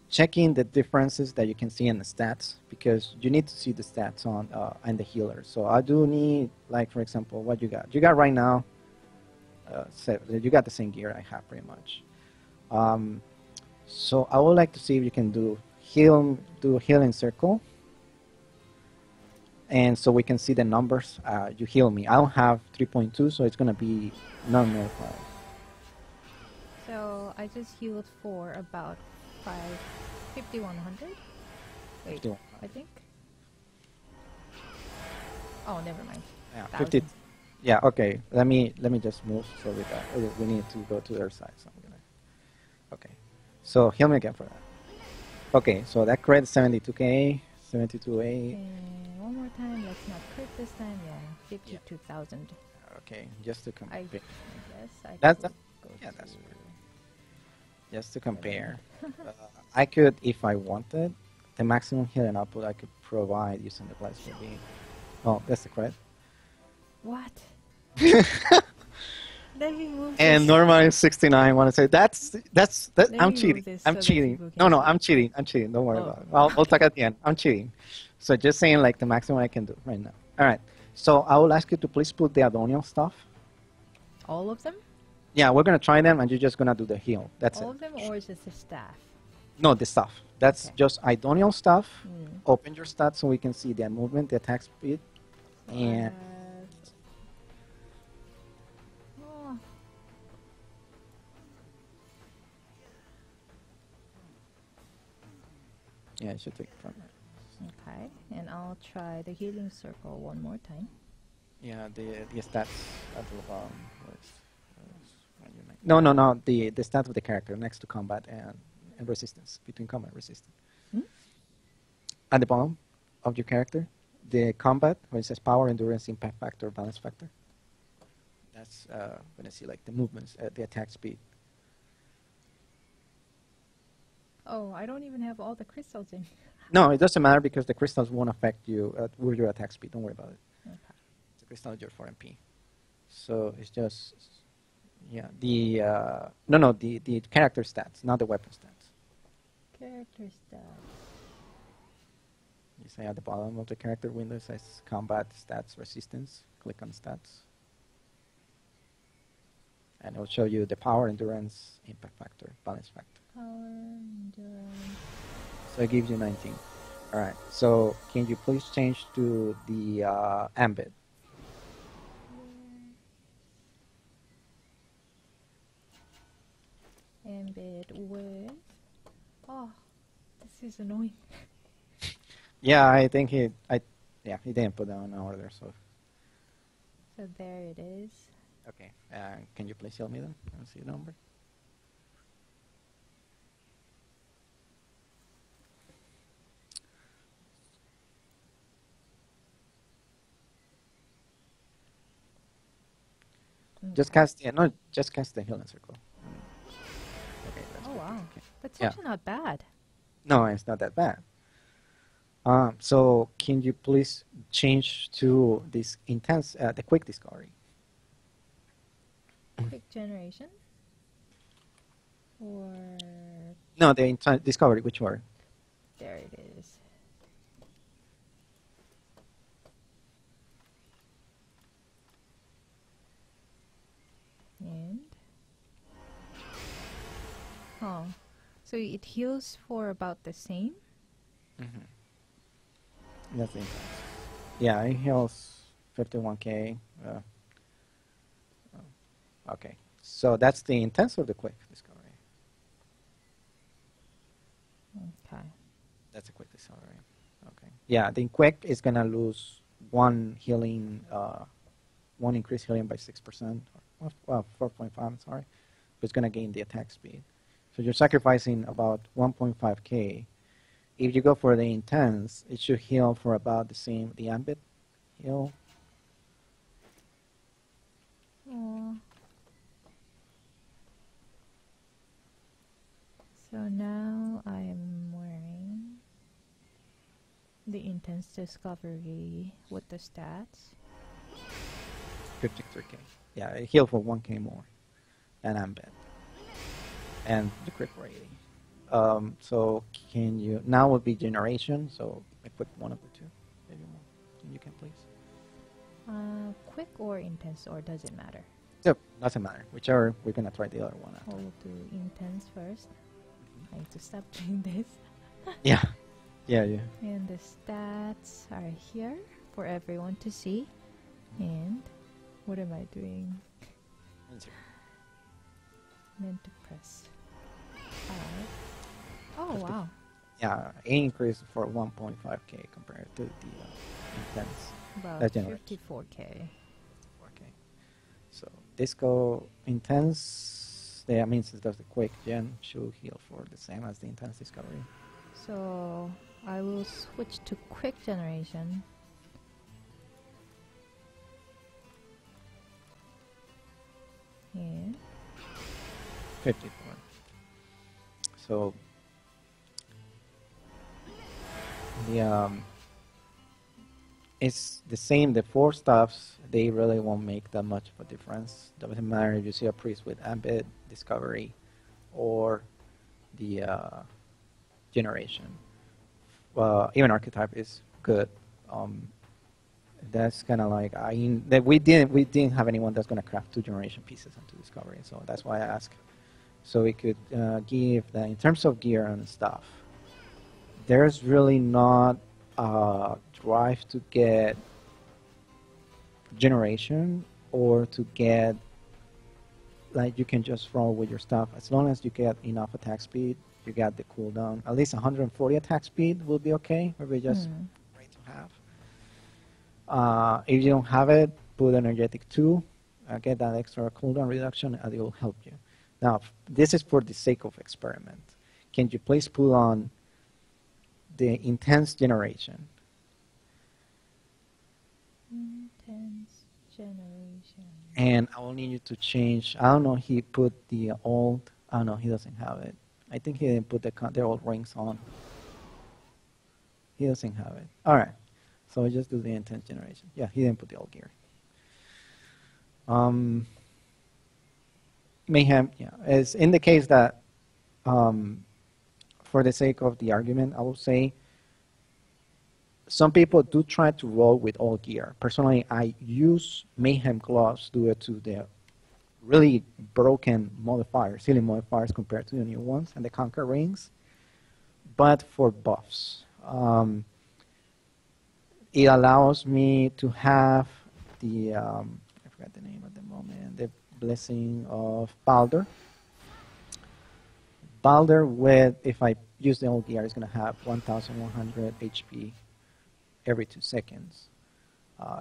checking the differences that you can see in the stats, because you need to see the stats on and the healer. So I do need, like, for example, what you got. You got right now, you got the same gear I have pretty much. So I would like to see if you can do a healing circle. And so we can see the numbers. You heal me. I don't have 3.2, so it's going to be non-modified. So I just healed for about 5,100. Wait, 51. I think. Oh, never mind. Yeah, 1,000. 50. Yeah, okay. Let me just move so we need to go to their side. So I'm gonna. Okay. So heal me again for that. Okay, so that crit 72k, 72a. And one more time. Let's not crit this time. Yeah, 52,000. Okay, just to compare. I guess I That's could go yeah, that's to- Just to compare. I could, if I wanted, the maximum healing output I could provide using the blast would be. Oh, that's the crit. What? Let me move And this. normal is 69. I want to say that. Let I'm me move cheating. this I'm so that cheating. people can No, see. I'm cheating. I'm cheating. Don't worry Oh. about it. We'll talk at the end. I'm cheating. So just saying like the maximum I can do right now. All right. So I will ask you to please put the Adonial stuff. All of them? Yeah, we're gonna try them, and you're just gonna do the heal. That's All it. of them, or just the staff? No, the stuff. That's Okay. just Idonial stuff. Mm. Open your stats so we can see the movement, the attack speed, So I and have. Oh, yeah, I should take it from there. okay, and I'll try the healing circle one more time. Yeah, the stats at the bottom. No. The stats of the character next to combat and resistance, between combat and resistance. Hmm? At the bottom of your character, the combat, where it says power, endurance, impact factor, balance factor. That's when I see like the movements, the attack speed. Oh, I don't even have all the crystals in. No, it doesn't matter because the crystals won't affect you with your attack speed. Don't worry about it. Okay. The crystal is your 4 MP. So it's just, yeah, the character stats, not the weapon stats. Character stats. You say at the bottom of the character window, it says combat, stats, resistance. Click on stats. And it'll show you the power, endurance, impact factor, balance factor. Power, endurance. So it gives you 19. All right. So can you please change to the ambit? Embed with. Oh, this is annoying. Yeah, I think he didn't put down an order. So So there it is. okay. Can you please tell me then? Let me see the number. Just cast, just cast the healing circle. Okay, that's Oh good. wow, Okay. that's Yeah. actually not bad. No, it's not that bad. So can you please change to this intense, the quick discovery? Quick generation. Or No, the intense discovery. Which one? there it is. And oh, so it heals for about the same. Mm-hmm. That's the intense. Yeah, it heals 51k. Okay, so that's the intense or the quick discovery? Okay. That's a quick discovery. Okay. Yeah, the quick is gonna lose one healing, one increased healing by 6%. Well, 4.5. Sorry, but it's gonna gain the attack speed. So you're sacrificing about 1.5k. If you go for the intense, it should heal for about the same. The ambit heal. Oh. So now I am wearing the intense discovery with the stats. 53k. Yeah, it heal for 1k more than ambit. And the crit for 80. So can you, now would be generation, so equip one of the two. Maybe more. You can please. Quick or intense, or does it matter? Yep, doesn't matter. Whichever, we're gonna try the other one after. I'll do intense first. I need to stop doing this. Yeah. Yeah. And the stats are here for everyone to see. And what am I doing? Meant to press 5. Oh wow. Yeah, it increased for 1.5k compared to the intense. About That's generation. 54k. Okay. So disco intense, that means it does the quick gen, should heal for the same as the intense discovery. So I will switch to quick generation. And 54. So the it's the same. The four stuffs, they really won't make that much of a difference. Doesn't matter if you see a priest with ambit, discovery, or the generation. Even archetype is good. That's kind of like we didn't have anyone that's gonna craft 2 generation pieces into discovery, so that's why I ask. So we could give that in terms of gear and stuff. There's really not a drive to get generation or to get, like, you can just roll with your stuff. As long as you get enough attack speed, you got the cooldown. At least 140 attack speed will be okay, or we just great to have. If you don't have it, put energetic 2, get that extra cooldown reduction, and it will help you. Now, this is for the sake of experiment. Can you please put on the intense generation? Intense generation. And I will need you to change. I don't know. He put the old. I don't know. He doesn't have it. I think he didn't put the old rings on. He doesn't have it. All right. So we just do the intense generation. Yeah, he didn't put the old gear. Mayhem. Yeah, is in the case that, for the sake of the argument, I will say. Some people do try to roll with all gear. Personally, I use Mayhem gloves due to the really broken modifiers, silly modifiers compared to the new ones, and the Conquer rings. But for buffs, it allows me to have the, I forgot the name at the moment, the Blessing of Balder. Balder with, if I use the old gear, is going to have 1,100 HP every 2 seconds.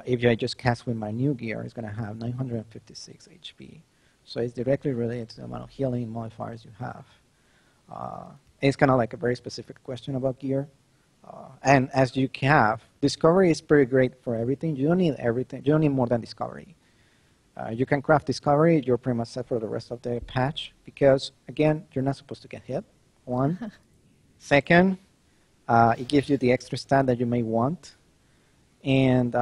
If I just cast with my new gear, it's going to have 956 HP. So it's directly related to the amount of healing modifiers you have. It's kind of like a very specific question about gear. And as you have, Discovery is pretty great for everything. You don't need everything. You don't need more than Discovery. You can craft Discovery. You're pretty much set for the rest of the patch because, again, you're not supposed to get hit. One. Second, it gives you the extra stat that you may want. And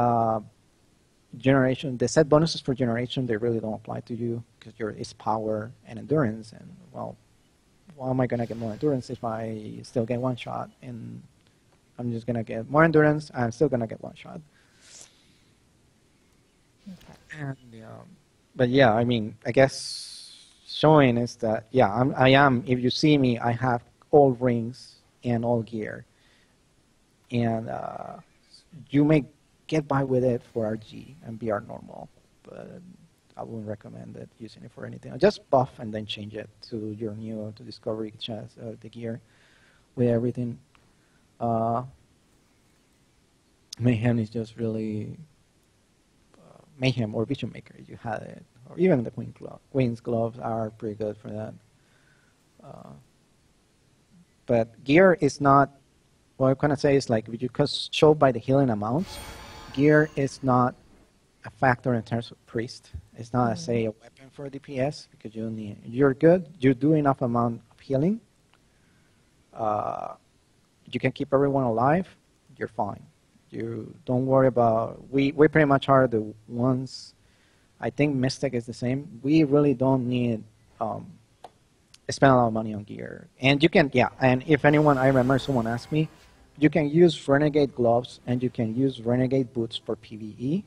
generation, the set bonuses for generation, they really don't apply to you because it's power and endurance. And, well, why am I going to get more endurance if I still get one shot? And I'm just going to get more endurance. I'm still going to get one shot. Okay. And, but, yeah, I mean, I guess showing is that, yeah, I am, if you see me, I have all rings and all gear. And you may get by with it for RG and BR normal, but I wouldn't recommend it using it for anything. Just buff and then change it to your new to Discovery chest, the gear with everything. Mayhem is just really Mayhem or Vision Maker if you had it, or even the Queen's gloves are pretty good for that. But gear is not. What I'm going to say is, like, because show by the healing amounts, gear is not a factor in terms of priest. It's not, say, a weapon for DPS because you need. You're good. You do enough amount of healing. You can keep everyone alive. You're fine. You don't worry about. We pretty much are the ones. I think Mystic is the same. We really don't need. Spend a lot of money on gear, and you can. Yeah, and if anyone, I remember someone asked me. You can use Renegade gloves and you can use Renegade boots for PvE.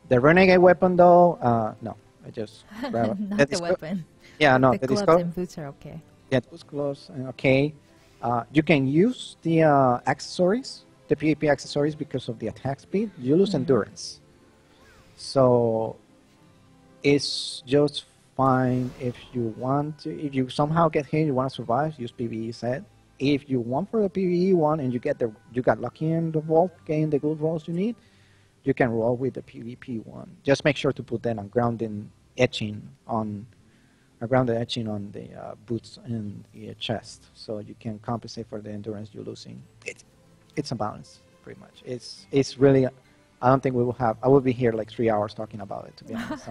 The Renegade weapon, though, no. I just grab it. Not the weapon. Yeah, no. The gloves and boots are okay. Yeah, those gloves are okay. You can use the accessories, the PvP accessories, because of the attack speed. You lose endurance. So it's just fine if you want to. If you somehow get hit, you want to survive, use PvE set. If you want for the PvE one and you got lucky in the vault, getting the good rolls you need, you can roll with the PvP one. Just make sure to put that on grounded etching on the boots and the chest, so you can compensate for the endurance you're losing. It's a balance, pretty much. It's really. I don't think we will have. I will be here like 3 hours talking about it, to be honest.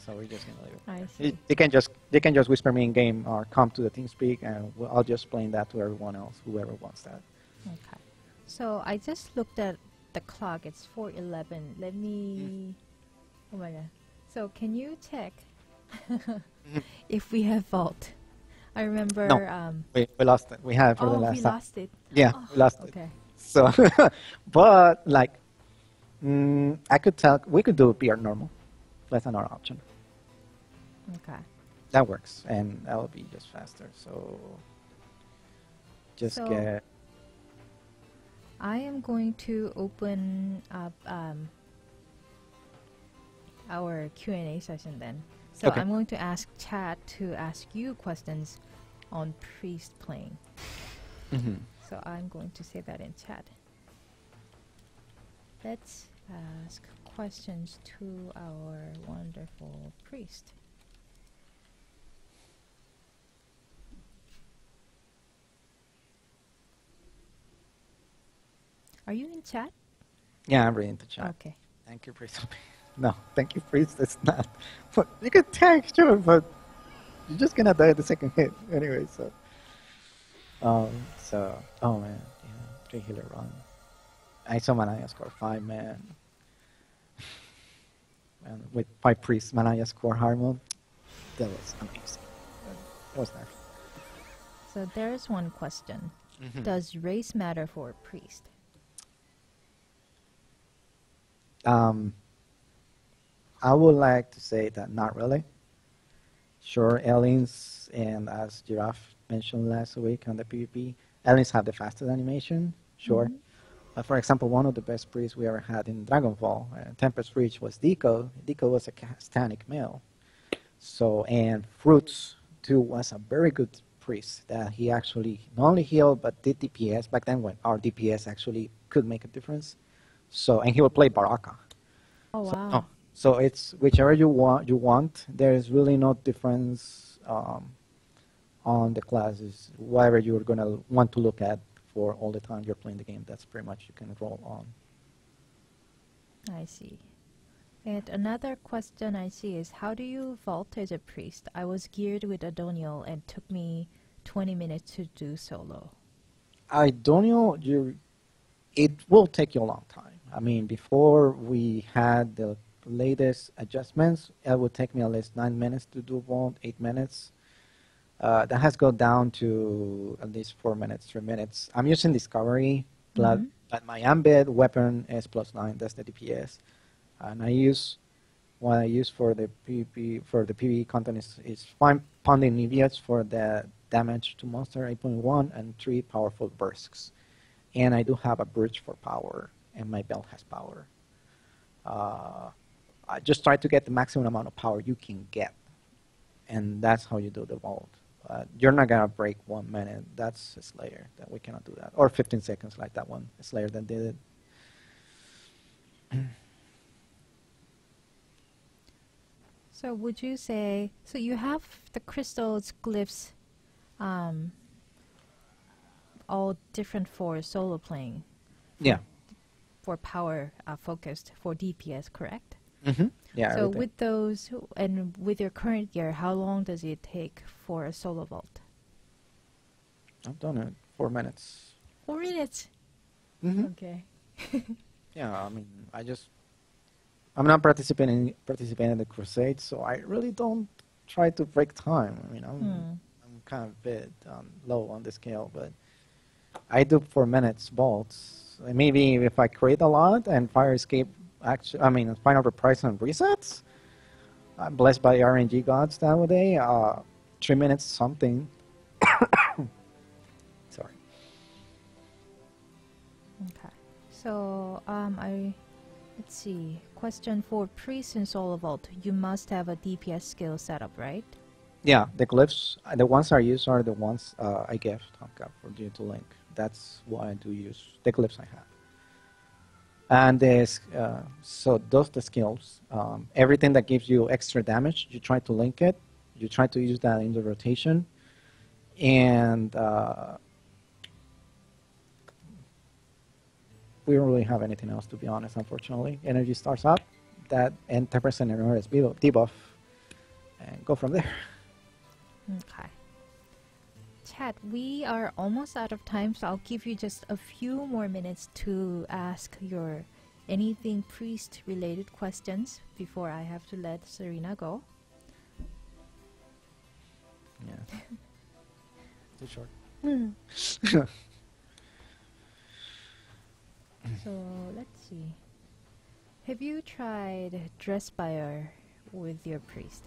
So we're just gonna leave it. I see. They can just whisper me in game or come to the TeamSpeak, and I'll just explain that to everyone else, whoever wants that. Okay. So I just looked at the clock. It's 4:11. Let me. Oh my god. So can you check if we have vault? I remember. No, we lost it. We had it for the last time. We lost it. Yeah, we lost it. Okay. So, but like, I could tell we could do PR normal. That's another option. Okay. That works, and that'll be just faster. So just So get. I am going to open up our Q&A session then. So Okay. I'm going to ask chat to ask you questions on priest playing. Mm-hmm. So I'm going to say that in chat. Let's ask questions to our wonderful priest. Are you in chat? Yeah, I'm reading the chat. Okay. Thank you, Priest. No, thank you, Priest. It's not. But you can text, sure, but you're just gonna die at the second hit anyway. Oh man, yeah, 3 healer run. I summon Manaya score 5, man. And with 5 priests, Manaya score Harmon. That was amazing. That was nice. So there's one question. Mm-hmm. Does race matter for a priest? I would like to say that not really. Sure, aliens, and as Giraffe mentioned last week on the PvP, aliens have the fastest animation, sure. Mhm. For example, one of the best priests we ever had in Dragonfall, Tempest Reach, was Deco. Deco was a Castanic male. So, and Fruits, too, was a very good priest that he actually not only healed but did DPS back then when our DPS actually could make a difference. So, and he would play Baraka. Oh So, wow. so it's whichever you want. There is really no difference on the classes. Whatever you're gonna want to look at for all the time you're playing the game, that's pretty much you can roll on. I see. And another question I see is, how do you vault as a priest? I was geared with Adoniel and took me 20 minutes to do solo. I don't know. It will take you a long time. I mean, before we had the latest adjustments, it would take me at least 9 minutes to do vault, 8 minutes. That has gone down to at least 4 minutes, 3 minutes. I'm using Discovery, but Mhm. my embed weapon is +9. That's the DPS, and what I use for the PvE content is 5 pounding idiots for the damage to monster 8.1 and 3 powerful bursts. And I do have a bridge for power, and my belt has power. I just try to get the maximum amount of power you can get, and that's how you do the vault. You're not gonna break 1 minute. That's a Slayer. That we cannot do that. Or 15 seconds like that one Slayer that did it. So would you say, so you have the crystals, glyphs, all different for solo playing, Yeah. for power focused, for DPS, correct? Mm-hmm. Yeah. So Everything. with those, and with your current gear, how long does it take for a solo vault? I've done it 4 minutes. 4 minutes. Mm-hmm. Okay. Yeah. I mean, I'm not participating in the crusade, so I really don't try to break time. I mean, I'm kind of a bit low on the scale, but I do 4 minutes vaults. And maybe if I create a lot and fire escape, final reprise and resets. I'm blessed by RNG gods nowadays. 3 minutes something. Sorry. Okay. So, let's see. Question for priest in solo vault. You must have a DPS skill setup, right? Yeah, the glyphs, the ones I use are the ones I gave Tomka for you to link. That's what I do use, the glyphs I have. And so those the skills. Everything that gives you extra damage, you try to link it. You try to use that in the rotation. And we don't really have anything else, to be honest, unfortunately. Energy starts up, that and 10% NRS debuff, and go from there. Okay. Chat, we are almost out of time, so I'll give you just a few more minutes to ask your anything priest related questions before I have to let Serena go. Yeah. Too short. So let's see. Have you tried Dressbire with your priest?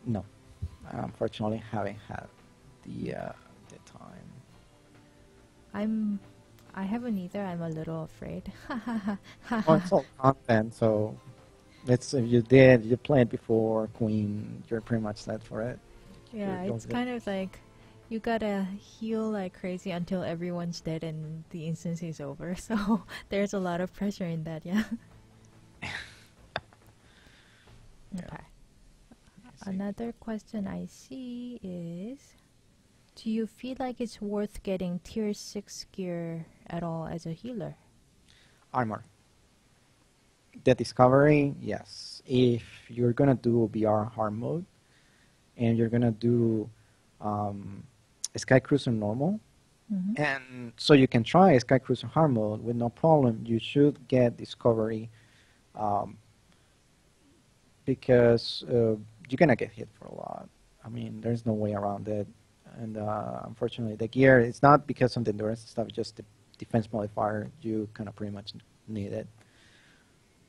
No, unfortunately, haven't had the time. I'm I haven't either. I'm a little afraid. Oh, it's all content, so it's if you did you played before Queen, you're pretty much set for it. Yeah, You'll it's get kind of like you gotta heal like crazy until everyone's dead and the instance is over. So there's a lot of pressure in that, yeah. yeah. Okay. I see. Another question I see is, do you feel like it's worth getting tier 6 gear at all as a healer? Armor. The discovery, yes. If you're gonna do VR hard mode and you're gonna do um, Sky Cruiser normal, Mm-hmm. and so you can try Sky Cruiser hard mode with no problem, you should get discovery um, because you're gonna get hit for a lot. I mean, there's no way around it. And unfortunately, the gear, it's not because of the endurance stuff, just the defense modifier. You kind of pretty much need it.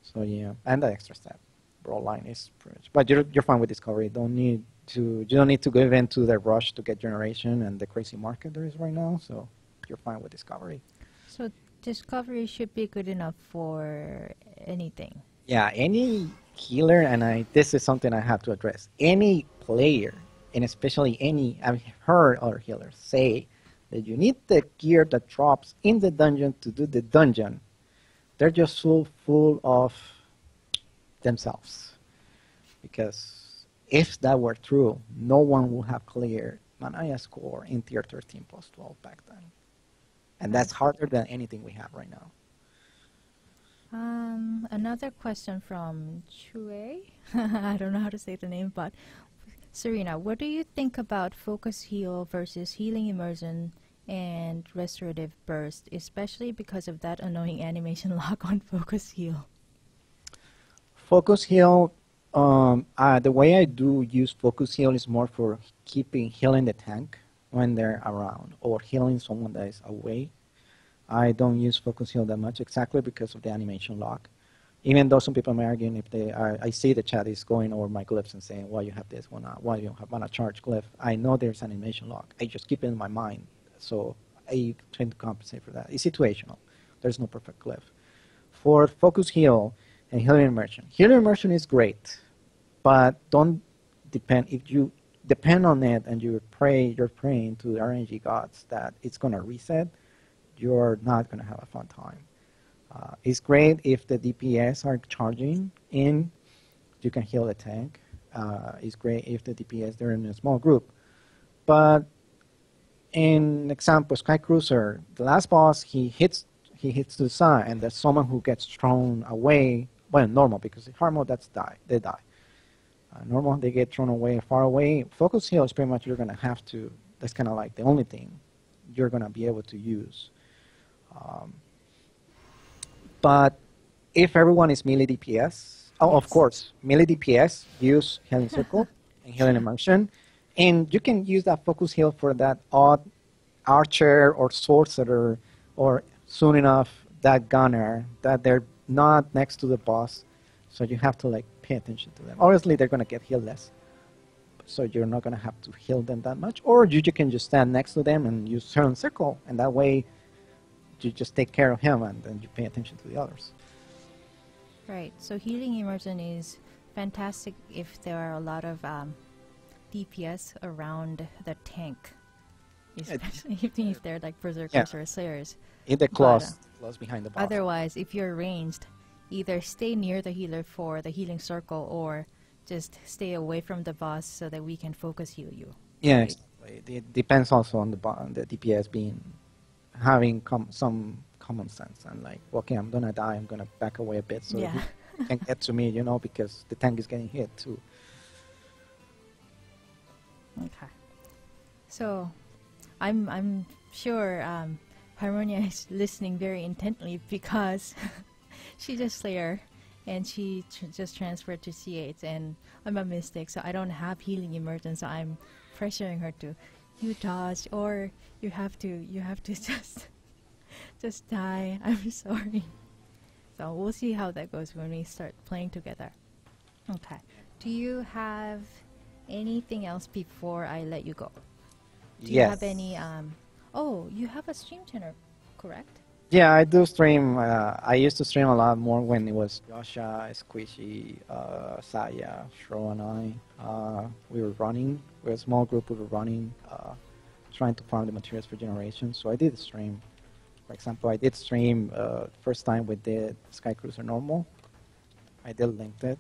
So yeah, and the extra step. Brawl line is pretty much, but you're fine with discovery. You don't need to give in to the rush to get generation and the crazy market there is right now. So you're fine with discovery. So discovery should be good enough for anything. Yeah, any healer, and this is something I have to address. Any player, and especially I've heard other healers say that you need the gear that drops in the dungeon to do the dungeon. They're just so full of themselves. Because if that were true, no one would have cleared Manaya score in tier 13 plus 12 back then. And I that's see. harder than anything we have right now. Another question from Chue. I don't know how to say the name, but Serena, what do you think about focus heal versus healing immersion and restorative burst, especially because of that annoying animation lock on focus heal? Focus heal, the way I do use focus heal is more for healing the tank when they're around or healing someone that is away. I don't use focus heal that much exactly because of the animation lock. Even though some people may argue if I see the chat is going over my glyphs and saying, why you have this one, why you have on a charge glyph. I know there's an animation lock. I just keep it in my mind. So I tend to compensate for that. It's situational. There's no perfect glyph. For focus heal and healing immersion. Healing immersion is great, but don't depend, if you depend on it and you're praying to the RNG gods that it's going to reset, you're not going to have a fun time. It's great if the DPS are charging in, you can heal the tank. It's great if the DPS, they're in a small group. But in example, Sky Cruiser, the last boss, he hits to the side, and there's someone who gets thrown away. Well, normal, because in hard mode, they die. Normal, they get thrown away, far away. Focus heal is pretty much you're going to have to, that's kind of like the only thing you're going to be able to use. But if everyone is melee DPS, of Yes. course, melee DPS use Healing Circle and Healing Immersion, and you can use that focus heal for that odd archer or sorcerer, or soon enough that gunner that they're not next to the boss, so you have to like pay attention to them. Obviously, they're gonna get healed less, so you're not gonna have to heal them that much, or you can just stand next to them and use Healing Circle, and that way you just take care of him and then you pay attention to the others. Right. So healing immersion is fantastic if there are a lot of DPS around the tank, especially if they're like berserkers Yeah, or slayers. in the But claws behind the boss. otherwise, if you're ranged, either stay near the healer for the healing circle or just stay away from the boss so that we can focus heal you. Yeah, Right. exactly. It depends also on the DPS having some common sense and like, okay, I'm gonna die, I'm gonna back away a bit so Yeah. he can get to me, because the tank is getting hit too. Okay. So, I'm sure Harmonia is listening very intently because she's a Slayer and she just transferred to C8 and I'm a Mystic, so I don't have healing immersion, so I'm pressuring her to you dodge or you have to just die. I'm sorry. So we'll see how that goes when we start playing together. Okay. Do you have anything else before I let you go? Do you have Yes. any? Oh, you have a stream channel, correct? Yeah, I do stream. I used to stream a lot more when it was Joshua, Squishy, Saya, Shro, and I. We were running. We were a small group. We were running, trying to farm the materials for generations. So I did stream. For example, I did stream first time we did Sky Cruiser normal. I did linked it.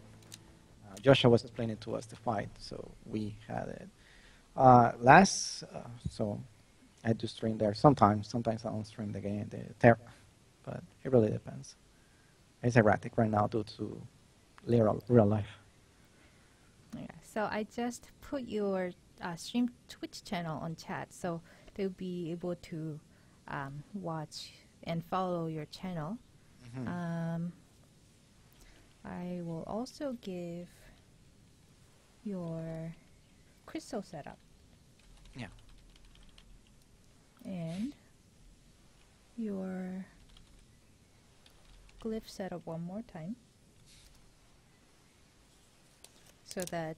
Joshua was explaining to us the fight, so we had it. So I do stream there sometimes. Sometimes I don't stream the game, the TERA, but it really depends. It's erratic right now due to real life. Yeah. So I just put your stream Twitch channel on chat, so they'll be able to watch and follow your channel. Mm-hmm. I will also give your crystal setup. Yeah. And your glyph setup one more time so that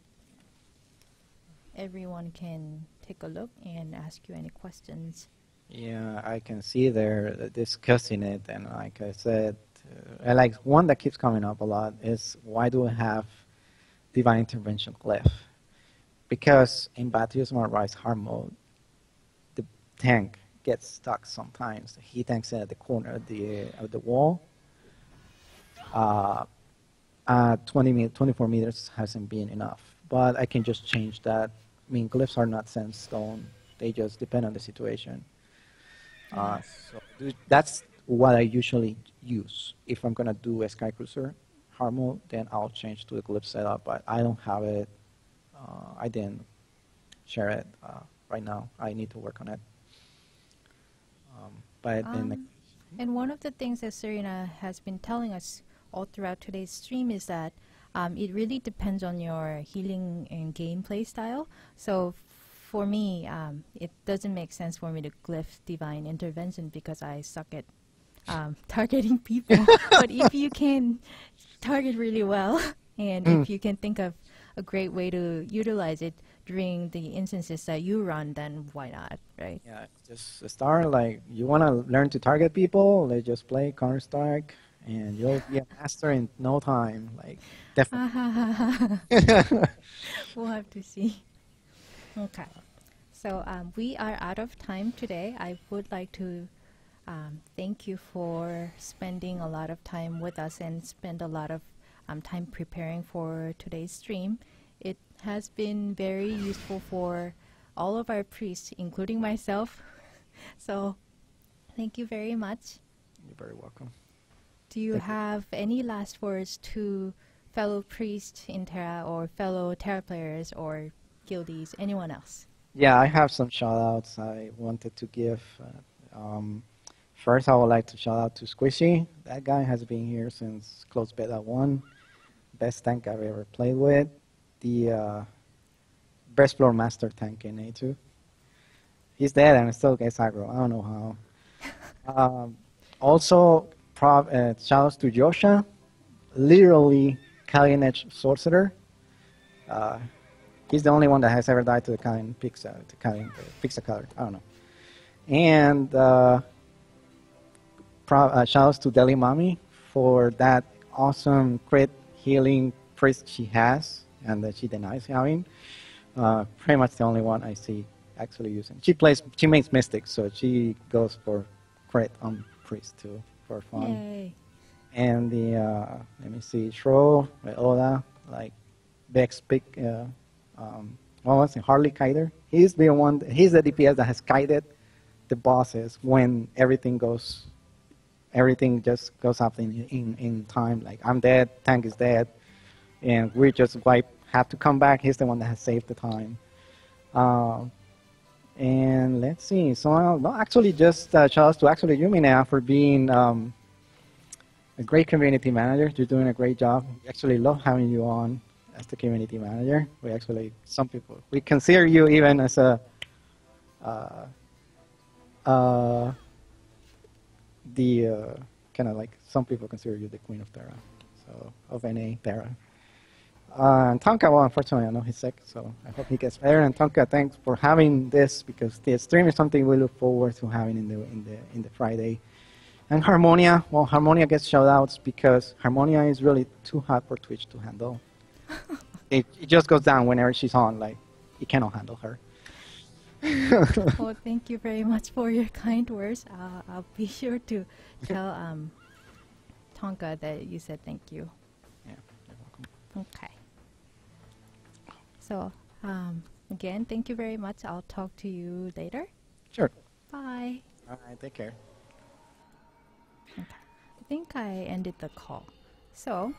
everyone can take a look and ask you any questions. Yeah, I can see they're discussing it, and like I said, I like one that keeps coming up a lot is why do we have divine intervention glyph? Because in Batius Rise hard mode, the tank gets stuck sometimes. He tanks it at the corner of the wall. 24 meters hasn't been enough, but I can just change that. I mean, glyphs are not set in stone; they just depend on the situation. So that's what I usually use. If I'm gonna do a Sky Cruiser hard mode, then I'll change to the glyph setup. But I don't have it. I didn't share it right now. I need to work on it. And one of the things that Serena has been telling us all throughout today's stream is that it really depends on your healing and gameplay style. So for me, it doesn't make sense for me to glyph divine intervention because I suck at targeting people. But if you can target really well, and if you can think of a great way to utilize it during the instances that you run, then why not, right? Yeah, just start like you want to learn to target people. Let's just play Counter-Strike, and you'll be a master in no time. Like definitely. We'll have to see. Okay. So we are out of time today. I would like to thank you for spending a lot of time with us and spend a lot of time preparing for today's stream. It has been very useful for all of our priests, including myself. So thank you very much. You're very welcome. Do you have any last words to fellow priests in TERA or fellow TERA players or guildies, anyone else? Yeah, I have some shout outs I wanted to give. First, I would like to shout out to Squishy. That guy has been here since closed beta 1. Best tank I've ever played with. The best floor master tank in A2. He's dead and still gets aggro. I don't know how. Also, shout outs to Yosha. Literally, Cutting Edge Sorcerer. He's the only one that has ever died to the Cutting Pixar color. I don't know. And shout outs to Deli Mami for that awesome crit healing priest she has and that she denies having. Pretty much the only one I see actually using. She makes mystics, so she goes for crit on priest too for fun. Yay. And the let me see, Shro, Oda, like Bex pick. What was it? Harley Kider. He's the one. He's the DPS that has kited the bosses when everything just goes up in time. Like I'm dead, tank is dead, and we just have to come back. He's the one that has saved the time. And let's see. So no, actually, just shout out to actually Yumina for being a great community manager. You're doing a great job. We actually love having you on as the community manager. Some people, we consider you even as a kind of like some people consider you the queen of TERA, so of NA TERA. And Tonka, well, unfortunately, I know he's sick, so I hope he gets better. And Tonka, thanks for having this because the stream is something we look forward to having in the Friday. And Harmonia, well, Harmonia gets shout-outs because Harmonia is really too hot for Twitch to handle. It just goes down whenever she's on, like, you cannot handle her. Well, thank you very much for your kind words. I'll be sure to tell Tonka that you said thank you. Yeah, you're welcome. Okay. So, again, thank you very much. I'll talk to you later. Sure. Bye. All right, take care. Okay. I think I ended the call. So,